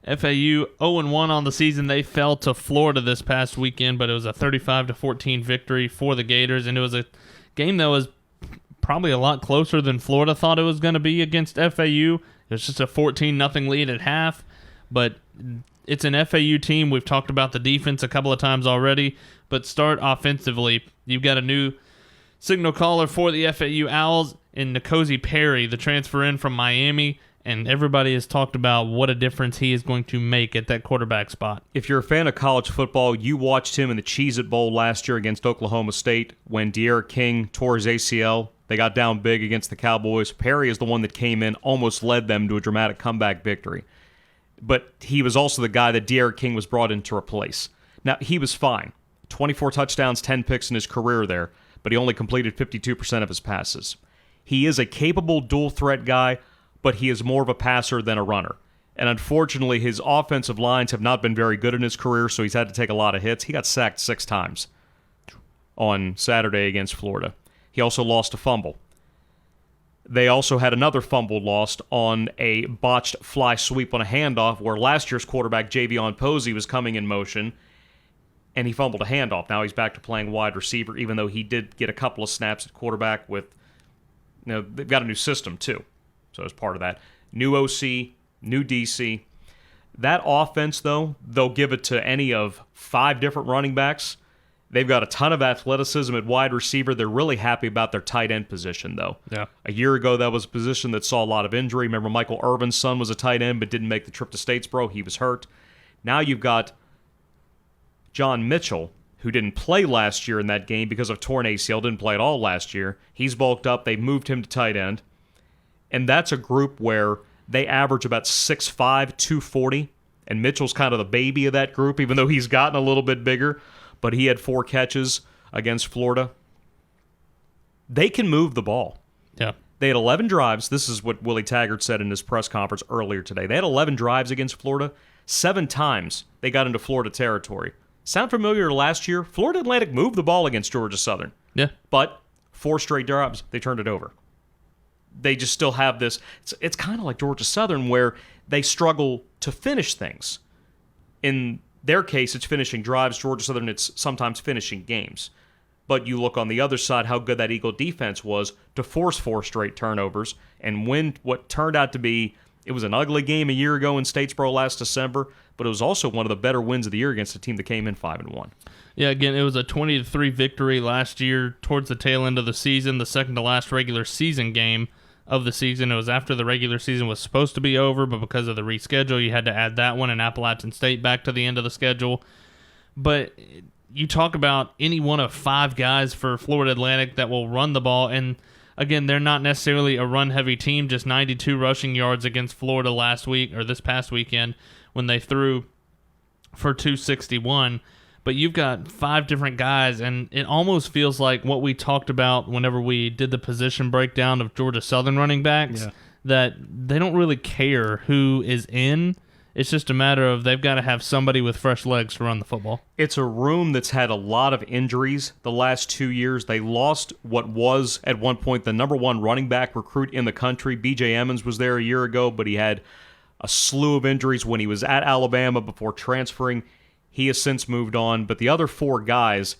FAU 0-1 on the season. They fell to Florida this past weekend, but it was a 35-14 victory for the Gators, and it was a game that was probably a lot closer than Florida thought it was going to be against FAU. It was just a 14-0 lead at half, but it's an FAU team. We've talked about the defense a couple of times already, but start offensively. You've got a new signal caller for the FAU Owls in N'Kosi Perry, the transfer in from Miami, and everybody has talked about what a difference he is going to make at that quarterback spot. If you're a fan of college football, you watched him in the Cheez-It Bowl last year against Oklahoma State when De'Ara King tore his ACL. They got down big against the Cowboys. Perry is the one that came in, almost led them to a dramatic comeback victory. But he was also the guy that De'Ara King was brought in to replace. Now, he was fine. 24 touchdowns, 10 picks in his career there, but he only completed 52% of his passes. He is a capable dual-threat guy, but he is more of a passer than a runner. And unfortunately, his offensive lines have not been very good in his career, so he's had to take a lot of hits. He got sacked 6 times on Saturday against Florida. He also lost a fumble. They also had another fumble lost on a botched fly sweep on a handoff where last year's quarterback, Javion Posey, was coming in motion, and he fumbled a handoff. Now he's back to playing wide receiver, even though he did get a couple of snaps at quarterback with, they've got a new system, too. So as part of that, new OC, new DC. That offense, though, they'll give it to any of 5 different running backs. They've got a ton of athleticism at wide receiver. They're really happy about their tight end position, though. Yeah. A year ago, that was a position that saw a lot of injury. Remember, Michael Irvin's son was a tight end but didn't make the trip to Statesboro. He was hurt. Now you've got John Mitchell, who didn't play last year in that game because of torn ACL, didn't play at all last year. He's bulked up. They moved him to tight end. And that's a group where they average about 6'5", 240, and Mitchell's kind of the baby of that group, even though he's gotten a little bit bigger, but he had 4 catches against Florida. They can move the ball. Yeah. They had 11 drives. This is what Willie Taggart said in his press conference earlier today. They had 11 drives against Florida. 7 times they got into Florida territory. Sound familiar to last year? Florida Atlantic moved the ball against Georgia Southern. Yeah. But 4 straight drives, they turned it over. They just still have this. It's kind of like Georgia Southern where they struggle to finish things. In their case, it's finishing drives. Georgia Southern, it's sometimes finishing games. But you look on the other side how good that Eagle defense was to force 4 straight turnovers and win what turned out to be, it was an ugly game a year ago in Statesboro last December, but it was also one of the better wins of the year against a team that came in 5-1. Yeah, again, it was a 20-3 victory last year towards the tail end of the season, the second to last regular season game of the season. It was after the regular season was supposed to be over, but because of the reschedule, you had to add that one and Appalachian State back to the end of the schedule. But you talk about any one of 5 guys for Florida Atlantic that will run the ball, and again, they're not necessarily a run-heavy team, just 92 rushing yards against Florida last week, or this past weekend, when they threw for 261. But you've got 5 different guys, and it almost feels like what we talked about whenever we did the position breakdown of Georgia Southern running backs, that they don't really care who is in. It's just a matter of they've got to have somebody with fresh legs to run the football. It's a room that's had a lot of injuries the last 2 years. They lost what was, at one point, the number 1 running back recruit in the country. B.J. Emmons was there a year ago, but he had a slew of injuries when he was at Alabama before transferring. He has since moved on, but the other 4 guys,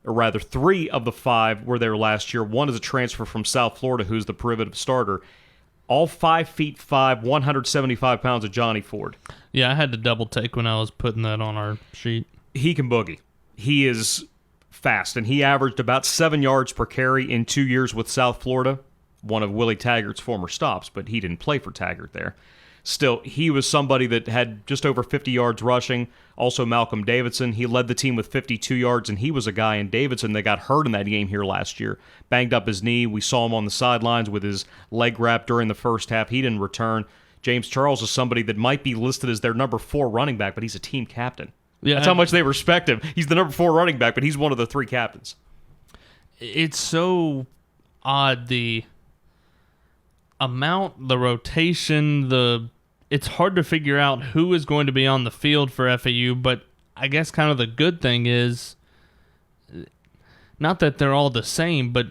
or rather 3 of the 5 were there last year. One is a transfer from South Florida who's the perimeter starter. All 5'5", 175 pounds of Johnny Ford. Yeah, I had to double take when I was putting that on our sheet. He can boogie. He is fast, and he averaged about 7 yards per carry in 2 years with South Florida, one of Willie Taggart's former stops, but he didn't play for Taggart there. Still, he was somebody that had just over 50 yards rushing. Also, Malcolm Davidson, he led the team with 52 yards, and he was a guy in Davidson that got hurt in that game here last year. Banged up his knee. We saw him on the sidelines with his leg wrapped during the first half. He didn't return. James Charles is somebody that might be listed as their number 4 running back, but he's a team captain. Yeah, that's how much they respect him. He's the number 4 running back, but he's one of the 3 captains. It's so odd, the amount, the rotation, it's hard to figure out who is going to be on the field for FAU, but I guess kind of the good thing is, not that they're all the same, but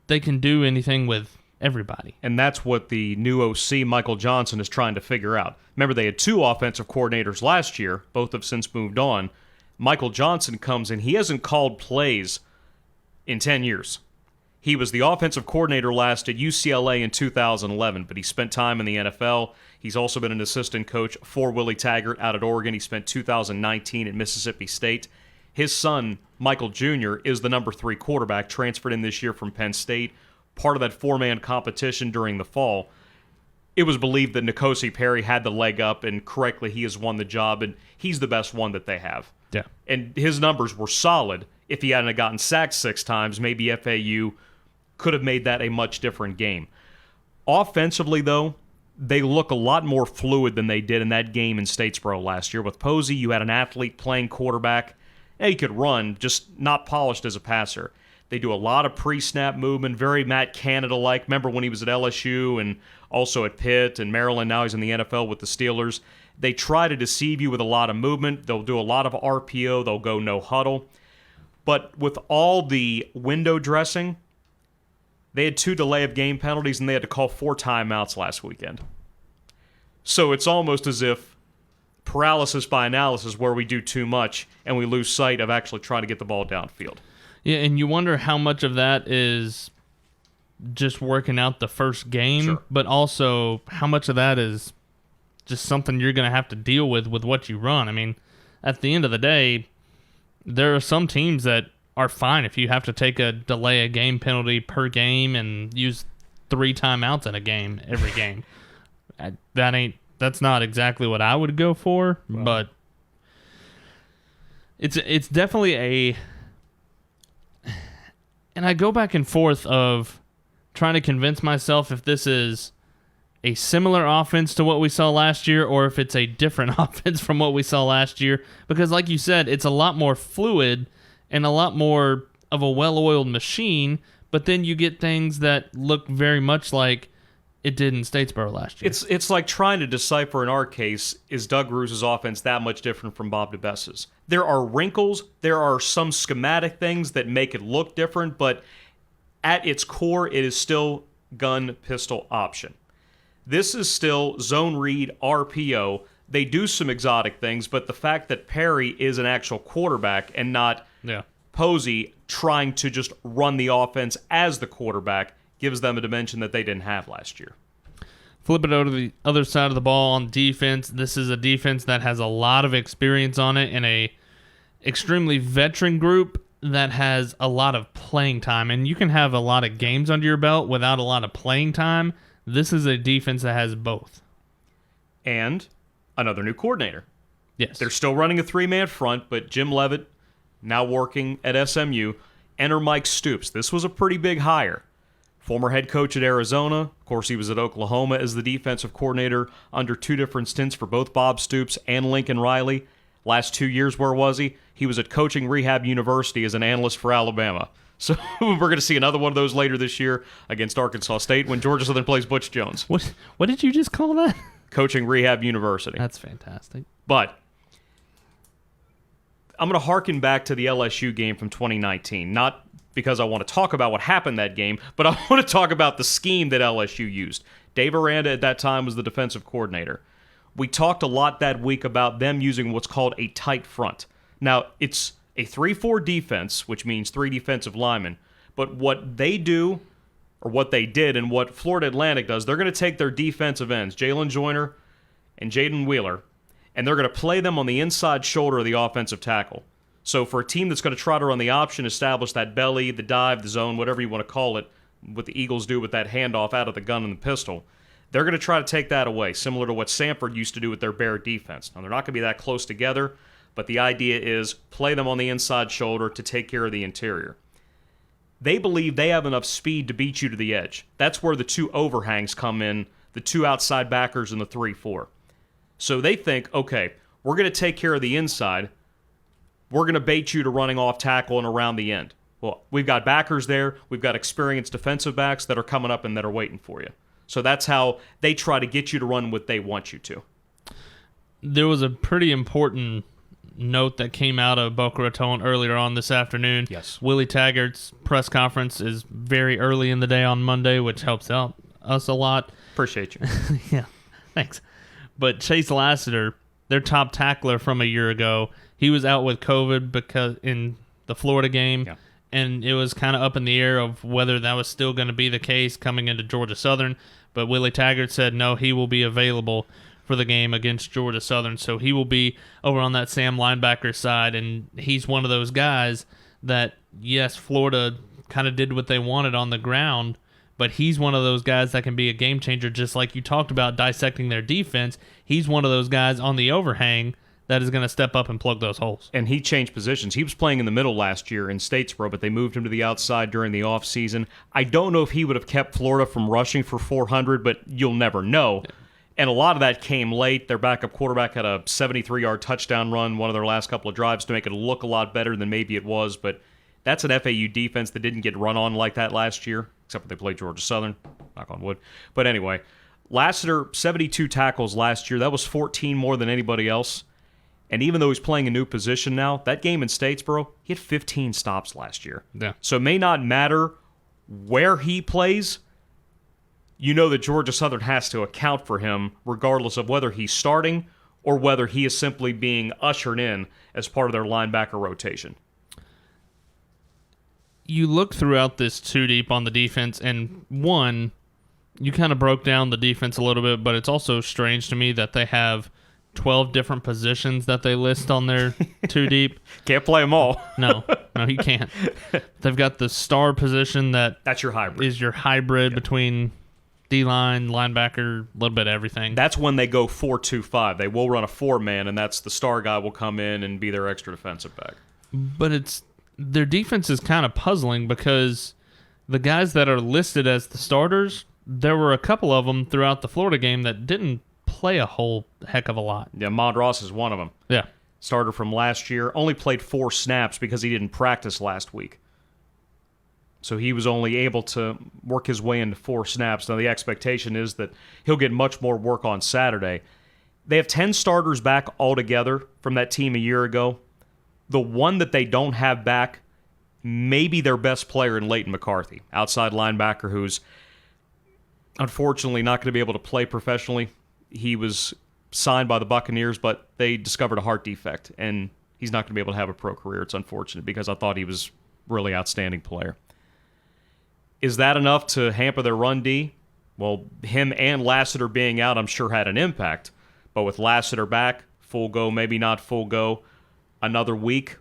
they can do anything with everybody. And that's what the new OC, Michael Johnson, is trying to figure out. Remember, they had 2 offensive coordinators last year. Both have since moved on. Michael Johnson comes in. He hasn't called plays in 10 years. He was the offensive coordinator last at UCLA in 2011, but he spent time in the NFL. He's also been an assistant coach for Willie Taggart out at Oregon. He spent 2019 at Mississippi State. His son, Michael Jr., is the number 3 quarterback, transferred in this year from Penn State, part of that 4-man competition during the fall. It was believed that N'Kosi Perry had the leg up, and correctly, he has won the job, and he's the best one that they have. Yeah. And his numbers were solid. If he hadn't gotten sacked 6 times, maybe FAU could have made that a much different game. Offensively, though, they look a lot more fluid than they did in that game in Statesboro last year. With Posey, you had an athlete playing quarterback. He could run, just not polished as a passer. They do a lot of pre-snap movement, very Matt Canada-like. Remember when he was at LSU and also at Pitt and Maryland, now he's in the NFL with the Steelers. They try to deceive you with a lot of movement. They'll do a lot of RPO. They'll go no huddle. But with all the window dressing, they had 2 delay of game penalties, and they had to call 4 timeouts last weekend. So it's almost as if paralysis by analysis, where we do too much and we lose sight of actually trying to get the ball downfield. Yeah, and you wonder how much of that is just working out the first game, sure, but also how much of that is just something you're going to have to deal with what you run. I mean, at the end of the day, there are some teams that are fine if you have to take a delay a game penalty per game and use 3 timeouts in a game every game. That's not exactly what I would go for, wow, but it's definitely and I go back and forth of trying to convince myself if this is a similar offense to what we saw last year or if it's a different offense from what we saw last year, because like you said, it's a lot more fluid and a lot more of a well-oiled machine, but then you get things that look very much like it did in Statesboro last year. It's like trying to decipher, in our case, is Doug Ruse's offense that much different from Bob DeBessa's? There are wrinkles, there are some schematic things that make it look different, but at its core, it is still gun pistol option. This is still zone read, RPO. They do some exotic things, but the fact that Perry is an actual quarterback and not Posey trying to just run the offense as the quarterback gives them a dimension that they didn't have last year. Flip it over to the other side of the ball on defense. This is a defense that has a lot of experience on it and a extremely veteran group. that has a lot of playing time, and you can have a lot of games under your belt without a lot of playing time. This is a defense that has both. And another new coordinator. Yes. They're still running a three-man front, but Jim Leavitt, now working at SMU, enter Mike Stoops. This was a pretty big hire. Former head coach at Arizona. Of course, he was at Oklahoma as the defensive coordinator under 2 different stints for both Bob Stoops and Lincoln Riley. Last 2 years, where was he? He was at Coaching Rehab University as an analyst for Alabama. So we're going to see another one of those later this year against Arkansas State when Georgia Southern plays Butch Jones. What did you just call that? Coaching Rehab University. That's fantastic. But I'm going to harken back to the LSU game from 2019. Not because I want to talk about what happened that game, but I want to talk about the scheme that LSU used. Dave Aranda at that time was the defensive coordinator. We talked a lot that week about them using what's called a tight front. Now, it's a 3-4 defense, which means 3 defensive linemen. But what they do, or what they did, and what Florida Atlantic does, they're going to take their defensive ends, Jalen Joyner and Jaden Wheeler, and they're going to play them on the inside shoulder of the offensive tackle. So for a team that's going to try to run the option, establish that belly, the dive, the zone, whatever you want to call it, what the Eagles do with that handoff out of the gun and the pistol, they're going to try to take that away, similar to what Samford used to do with their Bear defense. Now, they're not going to be that close together, but the idea is play them on the inside shoulder to take care of the interior. They believe they have enough speed to beat you to the edge. That's where the 2 overhangs come in, the 2 outside backers and the 3-4. So they think, okay, we're going to take care of the inside. We're going to bait you to running off tackle and around the end. Well, we've got backers there. We've got experienced defensive backs that are coming up and that are waiting for you. So that's how they try to get you to run what they want you to. There was a pretty important note that came out of Boca Raton earlier on this afternoon. Yes. Willie Taggart's press conference is very early in the day on Monday, which helps out us a lot. Appreciate you. Yeah, thanks. But Chase Lasseter, their top tackler from a year ago, he was out with COVID because in the Florida game, yeah. And it was kind of up in the air of whether that was still going to be the case coming into Georgia Southern. But Willie Taggart said no, he will be available for the game against Georgia Southern. So he will be over on that Sam linebacker side, and he's one of those guys that, yes, Florida kind of did what they wanted on the ground, but he's one of those guys that can be a game changer, just like you talked about dissecting their defense. He's one of those guys on the overhang that is going to step up and plug those holes. And he changed positions. He was playing in the middle last year in Statesboro, but they moved him to the outside during the offseason. I don't know if he would have kept Florida from rushing for 400, but you'll never know. Yeah. And a lot of that came late. Their backup quarterback had a 73-yard touchdown run, one of their last couple of drives, to make it look a lot better than maybe it was. But that's an FAU defense that didn't get run on like that last year, except for they played Georgia Southern. Knock on wood. But anyway, Lasseter, 72 tackles last year. That was 14 more than anybody else. And even though he's playing a new position now, that game in Statesboro, he had 15 stops last year. Yeah. So it may not matter where he plays. You know that Georgia Southern has to account for him regardless of whether he's starting or whether he is simply being ushered in as part of their linebacker rotation. You look throughout this 2-deep on the defense, and one, you kind of broke down the defense a little bit, but it's also strange to me that they have 12 different positions that they list on their 2-deep. Can't play them all. No, you can't. They've got the star position that's your hybrid. Is your hybrid between D-line, linebacker, a little bit of everything. That's when they go 4-2-5. They will run a 4-man, and that's the star guy will come in and be their extra defensive back. But their defense is kind of puzzling because the guys that are listed as the starters, there were a couple of them throughout the Florida game that didn't play a whole heck of a lot. Yeah, Mod Ross is one of them. Yeah. Starter from last year. Only played 4 snaps because he didn't practice last week. So he was only able to work his way into 4 snaps. Now the expectation is that he'll get much more work on Saturday. They have 10 starters back altogether from that team a year ago. The one that they don't have back may be their best player in Leighton McCarthy, outside linebacker who's unfortunately not going to be able to play professionally. He was signed by the Buccaneers, but they discovered a heart defect, and he's not going to be able to have a pro career. It's unfortunate because I thought he was a really outstanding player. Is that enough to hamper their run D? Well, him and Lasseter being out, I'm sure, had an impact. But with Lasseter back, full go, maybe not full go, another week,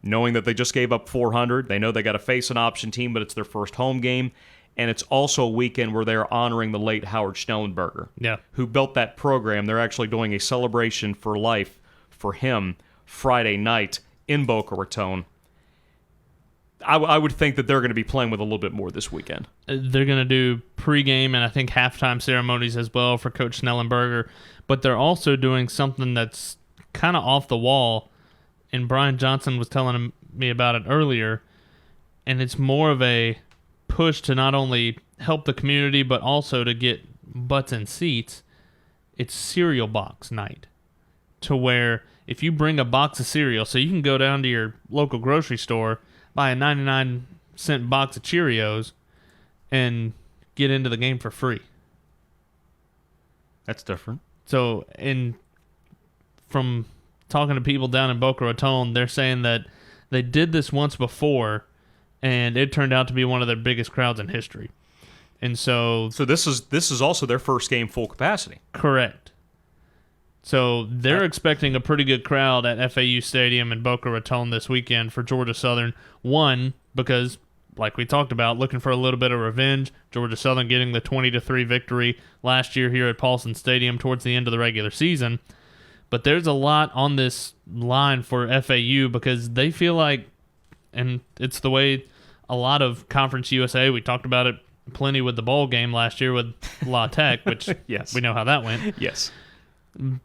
knowing that they just gave up 400. They know they got to face an option team, but it's their first home game. And it's also a weekend where they're honoring the late Howard Schnellenberger, who built that program. They're actually doing a celebration for life for him Friday night in Boca Raton. I would think that they're going to be playing with a little bit more this weekend. They're going to do pregame and I think halftime ceremonies as well for Coach Schnellenberger. But they're also doing something that's kind of off the wall. And Brian Johnson was telling me about it earlier. And it's more of a push to not only help the community, but also to get butts in seats. It's cereal box night. To where if you bring a box of cereal, so you can go down to your local grocery store, buy a 99-cent box of Cheerios, and get into the game for free. That's different. So, from talking to people down in Boca Raton, they're saying that they did this once before, and it turned out to be one of their biggest crowds in history. And so this is also their first game full capacity. Correct. So they're expecting a pretty good crowd at FAU Stadium in Boca Raton this weekend for Georgia Southern. One, because, like we talked about, looking for a little bit of revenge. Georgia Southern getting the 20-3 victory last year here at Paulson Stadium towards the end of the regular season. But there's a lot on this line for FAU because they feel like, and it's the way a lot of Conference USA, we talked about it plenty with the bowl game last year with La Tech, which yes. We know how that went. Yes.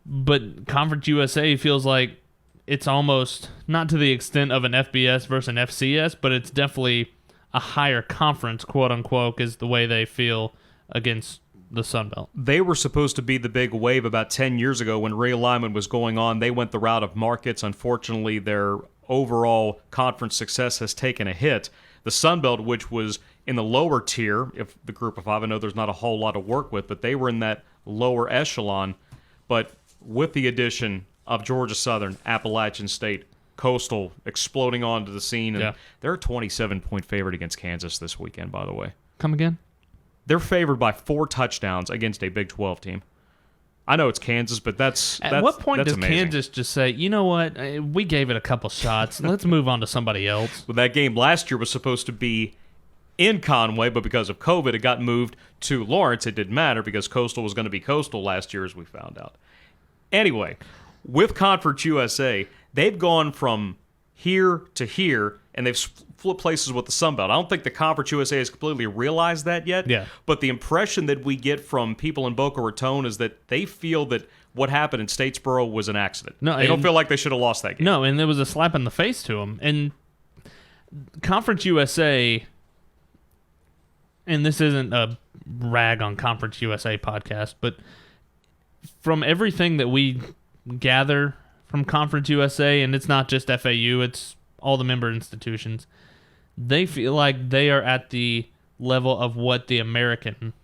But Conference USA feels like it's almost not to the extent of an FBS versus an FCS, but it's definitely a higher conference, quote unquote, is the way they feel against the Sun Belt. They were supposed to be the big wave about 10 years ago when realignment was going on. They went the route of markets. Unfortunately, their overall conference success has taken a hit. The Sun Belt, which was in the lower tier, if the group of five, I know there's not a whole lot to work with, but they were in that lower echelon. But with the addition of Georgia Southern, Appalachian State, Coastal exploding onto the scene, and they're a 27-point favorite against Kansas this weekend, by the way. Come again? They're favored by 4 touchdowns against a Big 12 team. I know it's Kansas, but that's At what point does amazing. Kansas just say, you know what, we gave it a couple shots, let's move on to somebody else? Well, that game last year was supposed to be in Conway, but because of COVID, it got moved to Lawrence. It didn't matter because Coastal was going to be Coastal last year, as we found out. Anyway, with Conference USA, they've gone from here to here, and they've flipped places with the Sun Belt. I don't think the Conference USA has completely realized that yet, but the impression that we get from people in Boca Raton is that they feel that what happened in Statesboro was an accident. No, they don't feel like they should have lost that game. No, and there was a slap in the face to them. And Conference USA, and this isn't a rag on Conference USA podcast, but from everything that we gather from Conference USA, and it's not just FAU, it's all the member institutions, they feel like they are at the level of what the American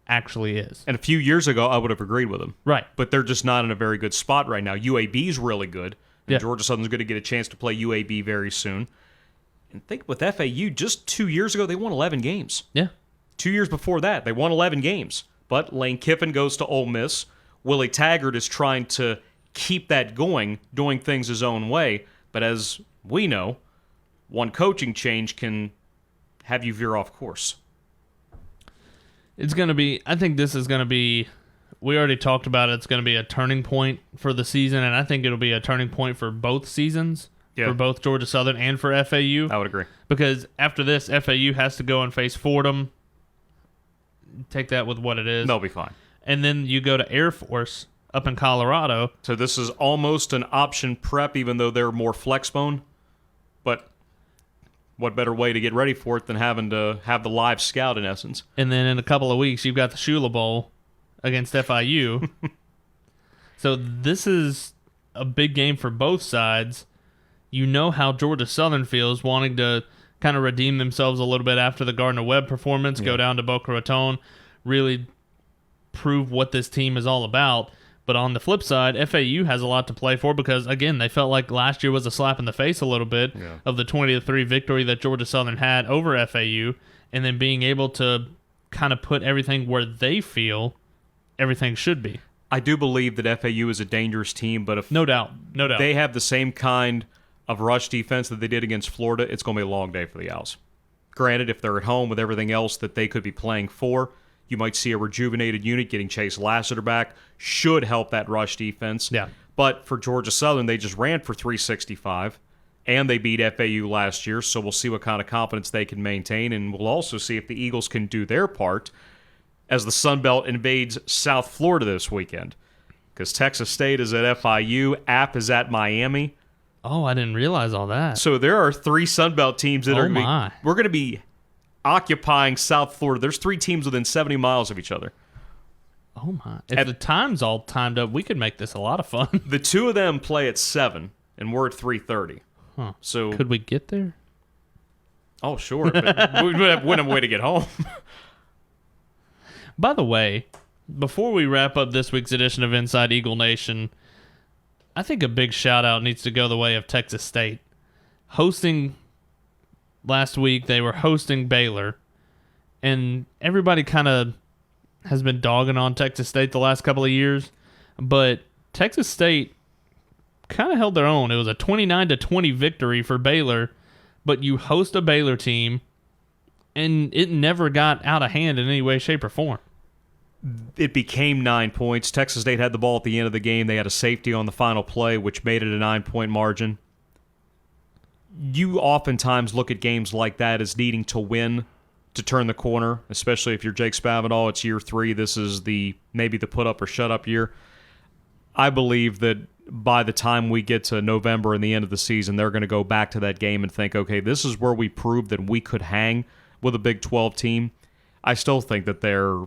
actually is. And a few years ago, I would have agreed with them. Right. But they're just not in a very good spot right now. UAB's really good, and Georgia Southern's going to get a chance to play UAB very soon. And think with FAU, just 2 years ago, they won 11 games. Yeah. 2 years before that, they won 11 games. But Lane Kiffin goes to Ole Miss. Willie Taggart is trying to keep that going, doing things his own way. But as we know, one coaching change can have you veer off course. It's going to be, I think this is going to be, we already talked about it, it's going to be a turning point for the season, and I think it'll be a turning point for both seasons, for both Georgia Southern and for FAU. I would agree. Because after this, FAU has to go and face Fordham. Take that with what it is. They'll be fine. And then you go to Air Force up in Colorado. So this is almost an option prep, even though they're more flexbone. But what better way to get ready for it than having to have the live scout, in essence? And then in a couple of weeks, you've got the Shula Bowl against FIU. So this is a big game for both sides. You know how Georgia Southern feels, wanting to kind of redeem themselves a little bit after the Gardner-Webb performance, go down to Boca Raton, really prove what this team is all about. But on the flip side, FAU has a lot to play for because, again, they felt like last year was a slap in the face a little bit of the 20-3 victory that Georgia Southern had over FAU, and then being able to kind of put everything where they feel everything should be. I do believe that FAU is a dangerous team, but if no doubt, they have the same kind of rush defense that they did against Florida, it's going to be a long day for the Owls. Granted, if they're at home with everything else that they could be playing for, you might see a rejuvenated unit. Getting Chase Lasseter back should help that rush defense. Yeah. But for Georgia Southern, they just ran for 365, and they beat FAU last year, so we'll see what kind of confidence they can maintain, and we'll also see if the Eagles can do their part as the Sun Belt invades South Florida this weekend. Because Texas State is at FIU, App is at Miami. Oh, I didn't realize all that. So there are 3 Sun Belt teams that Oh, are going to my. be. We're going to be occupying South Florida. There's 3 teams within 70 miles of each other. Oh, my. If the time's all timed up, we could make this a lot of fun. The 2 of them play at 7, and we're at 3:30. Huh. So Could we get there? Oh, sure. But we wouldn't have a way to get home. By the way, before we wrap up this week's edition of Inside Eagle Nation, I think a big shout-out needs to go the way of Texas State. Last week, they were hosting Baylor, and everybody kind of has been dogging on Texas State the last couple of years, but Texas State kind of held their own. It was a 29-20 victory for Baylor, but you host a Baylor team, and it never got out of hand in any way, shape, or form. It became 9 points. Texas State had the ball at the end of the game. They had a safety on the final play, which made it a 9-point margin. You oftentimes look at games like that as needing to win to turn the corner, especially if you're Jake Spavital. It's year 3. This is maybe the put up or shut up year. I believe that by the time we get to November and the end of the season, they're going to go back to that game and think, okay, this is where we proved that we could hang with a Big 12 team. I still think that they're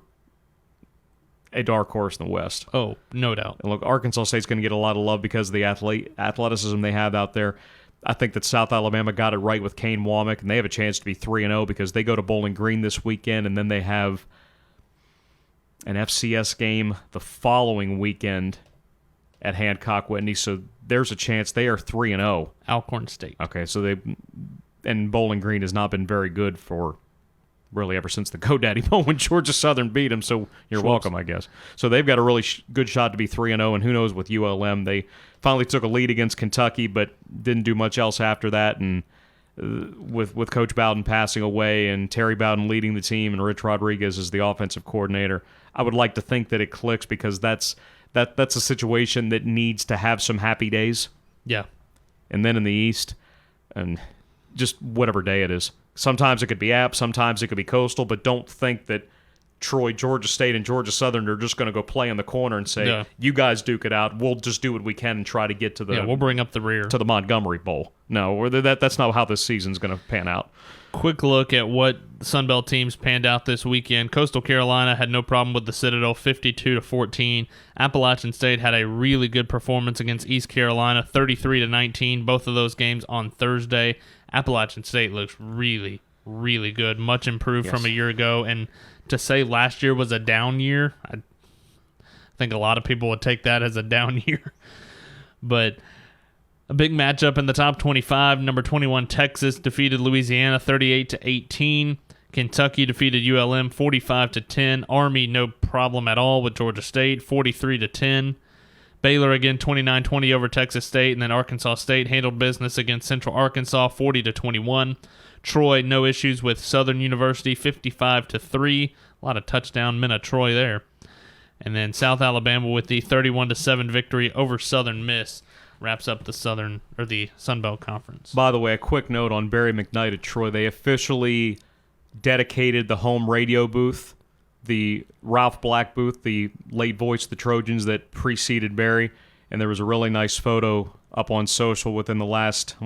a dark horse in the West. Oh, no doubt. And look, Arkansas State's going to get a lot of love because of the athleticism they have out there. I think that South Alabama got it right with Kane Womack, and they have a chance to be 3-0 because they go to Bowling Green this weekend, and then they have an FCS game the following weekend at Hancock Whitney. So there's a chance they are 3-0. Alcorn State. Okay, so and Bowling Green has not been very good for really ever since the GoDaddy moment when Georgia Southern beat them, so you're welcome, I guess. So they've got a really good shot to be 3-0, and who knows with ULM. They finally took a lead against Kentucky, but didn't do much else after that, and with Coach Bowden passing away and Terry Bowden leading the team and Rich Rodriguez as the offensive coordinator, I would like to think that it clicks because that's a situation that needs to have some happy days. Yeah. And then in the East, and just whatever day it is. Sometimes it could be App, sometimes it could be Coastal, but don't think that Troy, Georgia State, and Georgia Southern are just going to go play in the corner and say, you guys duke it out. We'll just do what we can and try to get to the we'll bring up the rear. To the Montgomery Bowl. No, that's not how this season's going to pan out. Quick look at what Sunbelt teams panned out this weekend. Coastal Carolina had no problem with the Citadel, 52-14. Appalachian State had a really good performance against East Carolina, 33-19. Both of those games on Thursday. Appalachian State looks really, really good, much improved from a year ago. And to say last year was a down year, I think a lot of people would take that as a down year. But a big matchup in the top 25. Number 21 Texas defeated Louisiana 38-18. Kentucky defeated ULM 45-10. Army no problem at all with Georgia State 43-10. Baylor again 29-20 over Texas State, and then Arkansas State handled business against Central Arkansas 40-21. Troy no issues with Southern University 55-3. A lot of touchdown men of Troy there. And then South Alabama with the 31-7 victory over Southern Miss wraps up the Sun Belt Conference. By the way, a quick note on Barry McKnight at Troy. They officially dedicated the home radio booth, the Ralph Black booth, the late voice of the Trojans that preceded Barry, and there was a really nice photo up on social within the last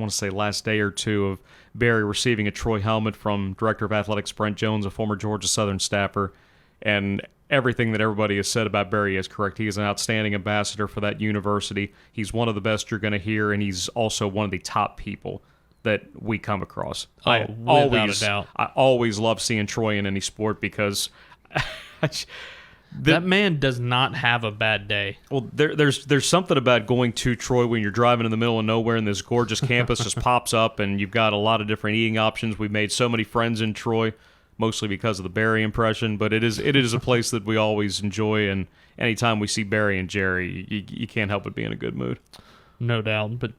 day or two of Barry receiving a Troy helmet from Director of Athletics Brent Jones, a former Georgia Southern staffer, and everything that everybody has said about Barry is correct. He is an outstanding ambassador for that university. He's one of the best you're going to hear, and he's also one of the top people that we come across. Without a doubt. I always love seeing Troy in any sport because that man does not have a bad day. Well, there's something about going to Troy when you're driving in the middle of nowhere and this gorgeous campus just pops up and you've got a lot of different eating options. We've made so many friends in Troy, mostly because of the Barry impression, but it is a place that we always enjoy, and anytime we see Barry and Jerry, you can't help but be in a good mood. No doubt. But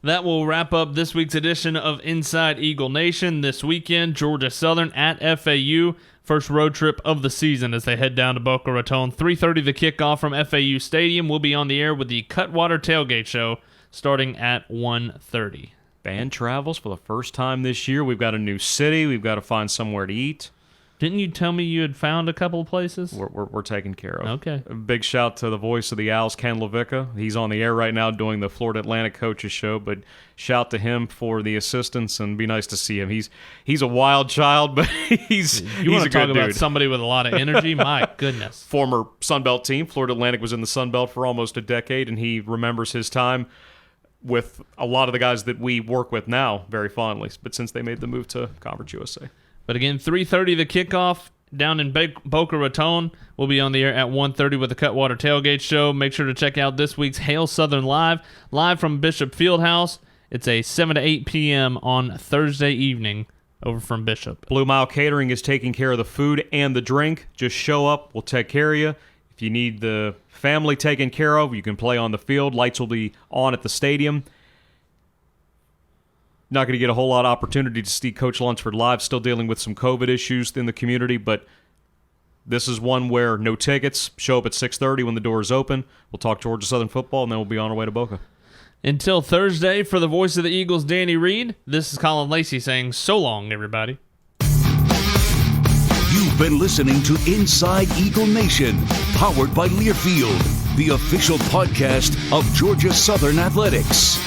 That will wrap up this week's edition of Inside Eagle Nation. This weekend, Georgia Southern at FAU. First road trip of the season as they head down to Boca Raton. 3:30 the kickoff from FAU Stadium. We'll be on the air with the Cutwater Tailgate Show starting at 1:30. Band travels for the first time this year. We've got a new city. We've got to find somewhere to eat. Didn't you tell me you had found a couple of places? We're taken care of. Okay. A big shout to the voice of the Owls, Ken LaVicka. He's on the air right now doing the Florida Atlantic Coaches Show, but shout to him for the assistance, and be nice to see him. He's a wild child, but he's You want a to talk good about dude. somebody with a lot of energy? My goodness. Former Sun Belt team. Florida Atlantic was in the Sun Belt for almost a decade, and he remembers his time with a lot of the guys that we work with now very fondly, but since they made the move to Conference USA. But again, 3:30 the kickoff down in Boca Raton. We'll be on the air at 1:30 with the Cutwater Tailgate Show. Make sure to check out this week's Hail Southern live from Bishop Fieldhouse. It's a 7 to 8 p.m. on Thursday evening over from Bishop. Blue Mile Catering is taking care of the food and the drink. Just show up. We'll take care of you. If you need the family taken care of, you can play on the field. Lights will be on at the stadium. Not going to get a whole lot of opportunity to see Coach Lunsford live, still dealing with some COVID issues in the community, but this is one where no tickets. Show up at 6:30 when the doors open. We'll talk Georgia Southern football, and then we'll be on our way to Boca. Until Thursday, for the voice of the Eagles, Danny Reed, this is Colin Lacy saying so long, everybody. You've been listening to Inside Eagle Nation, powered by Learfield, the official podcast of Georgia Southern Athletics.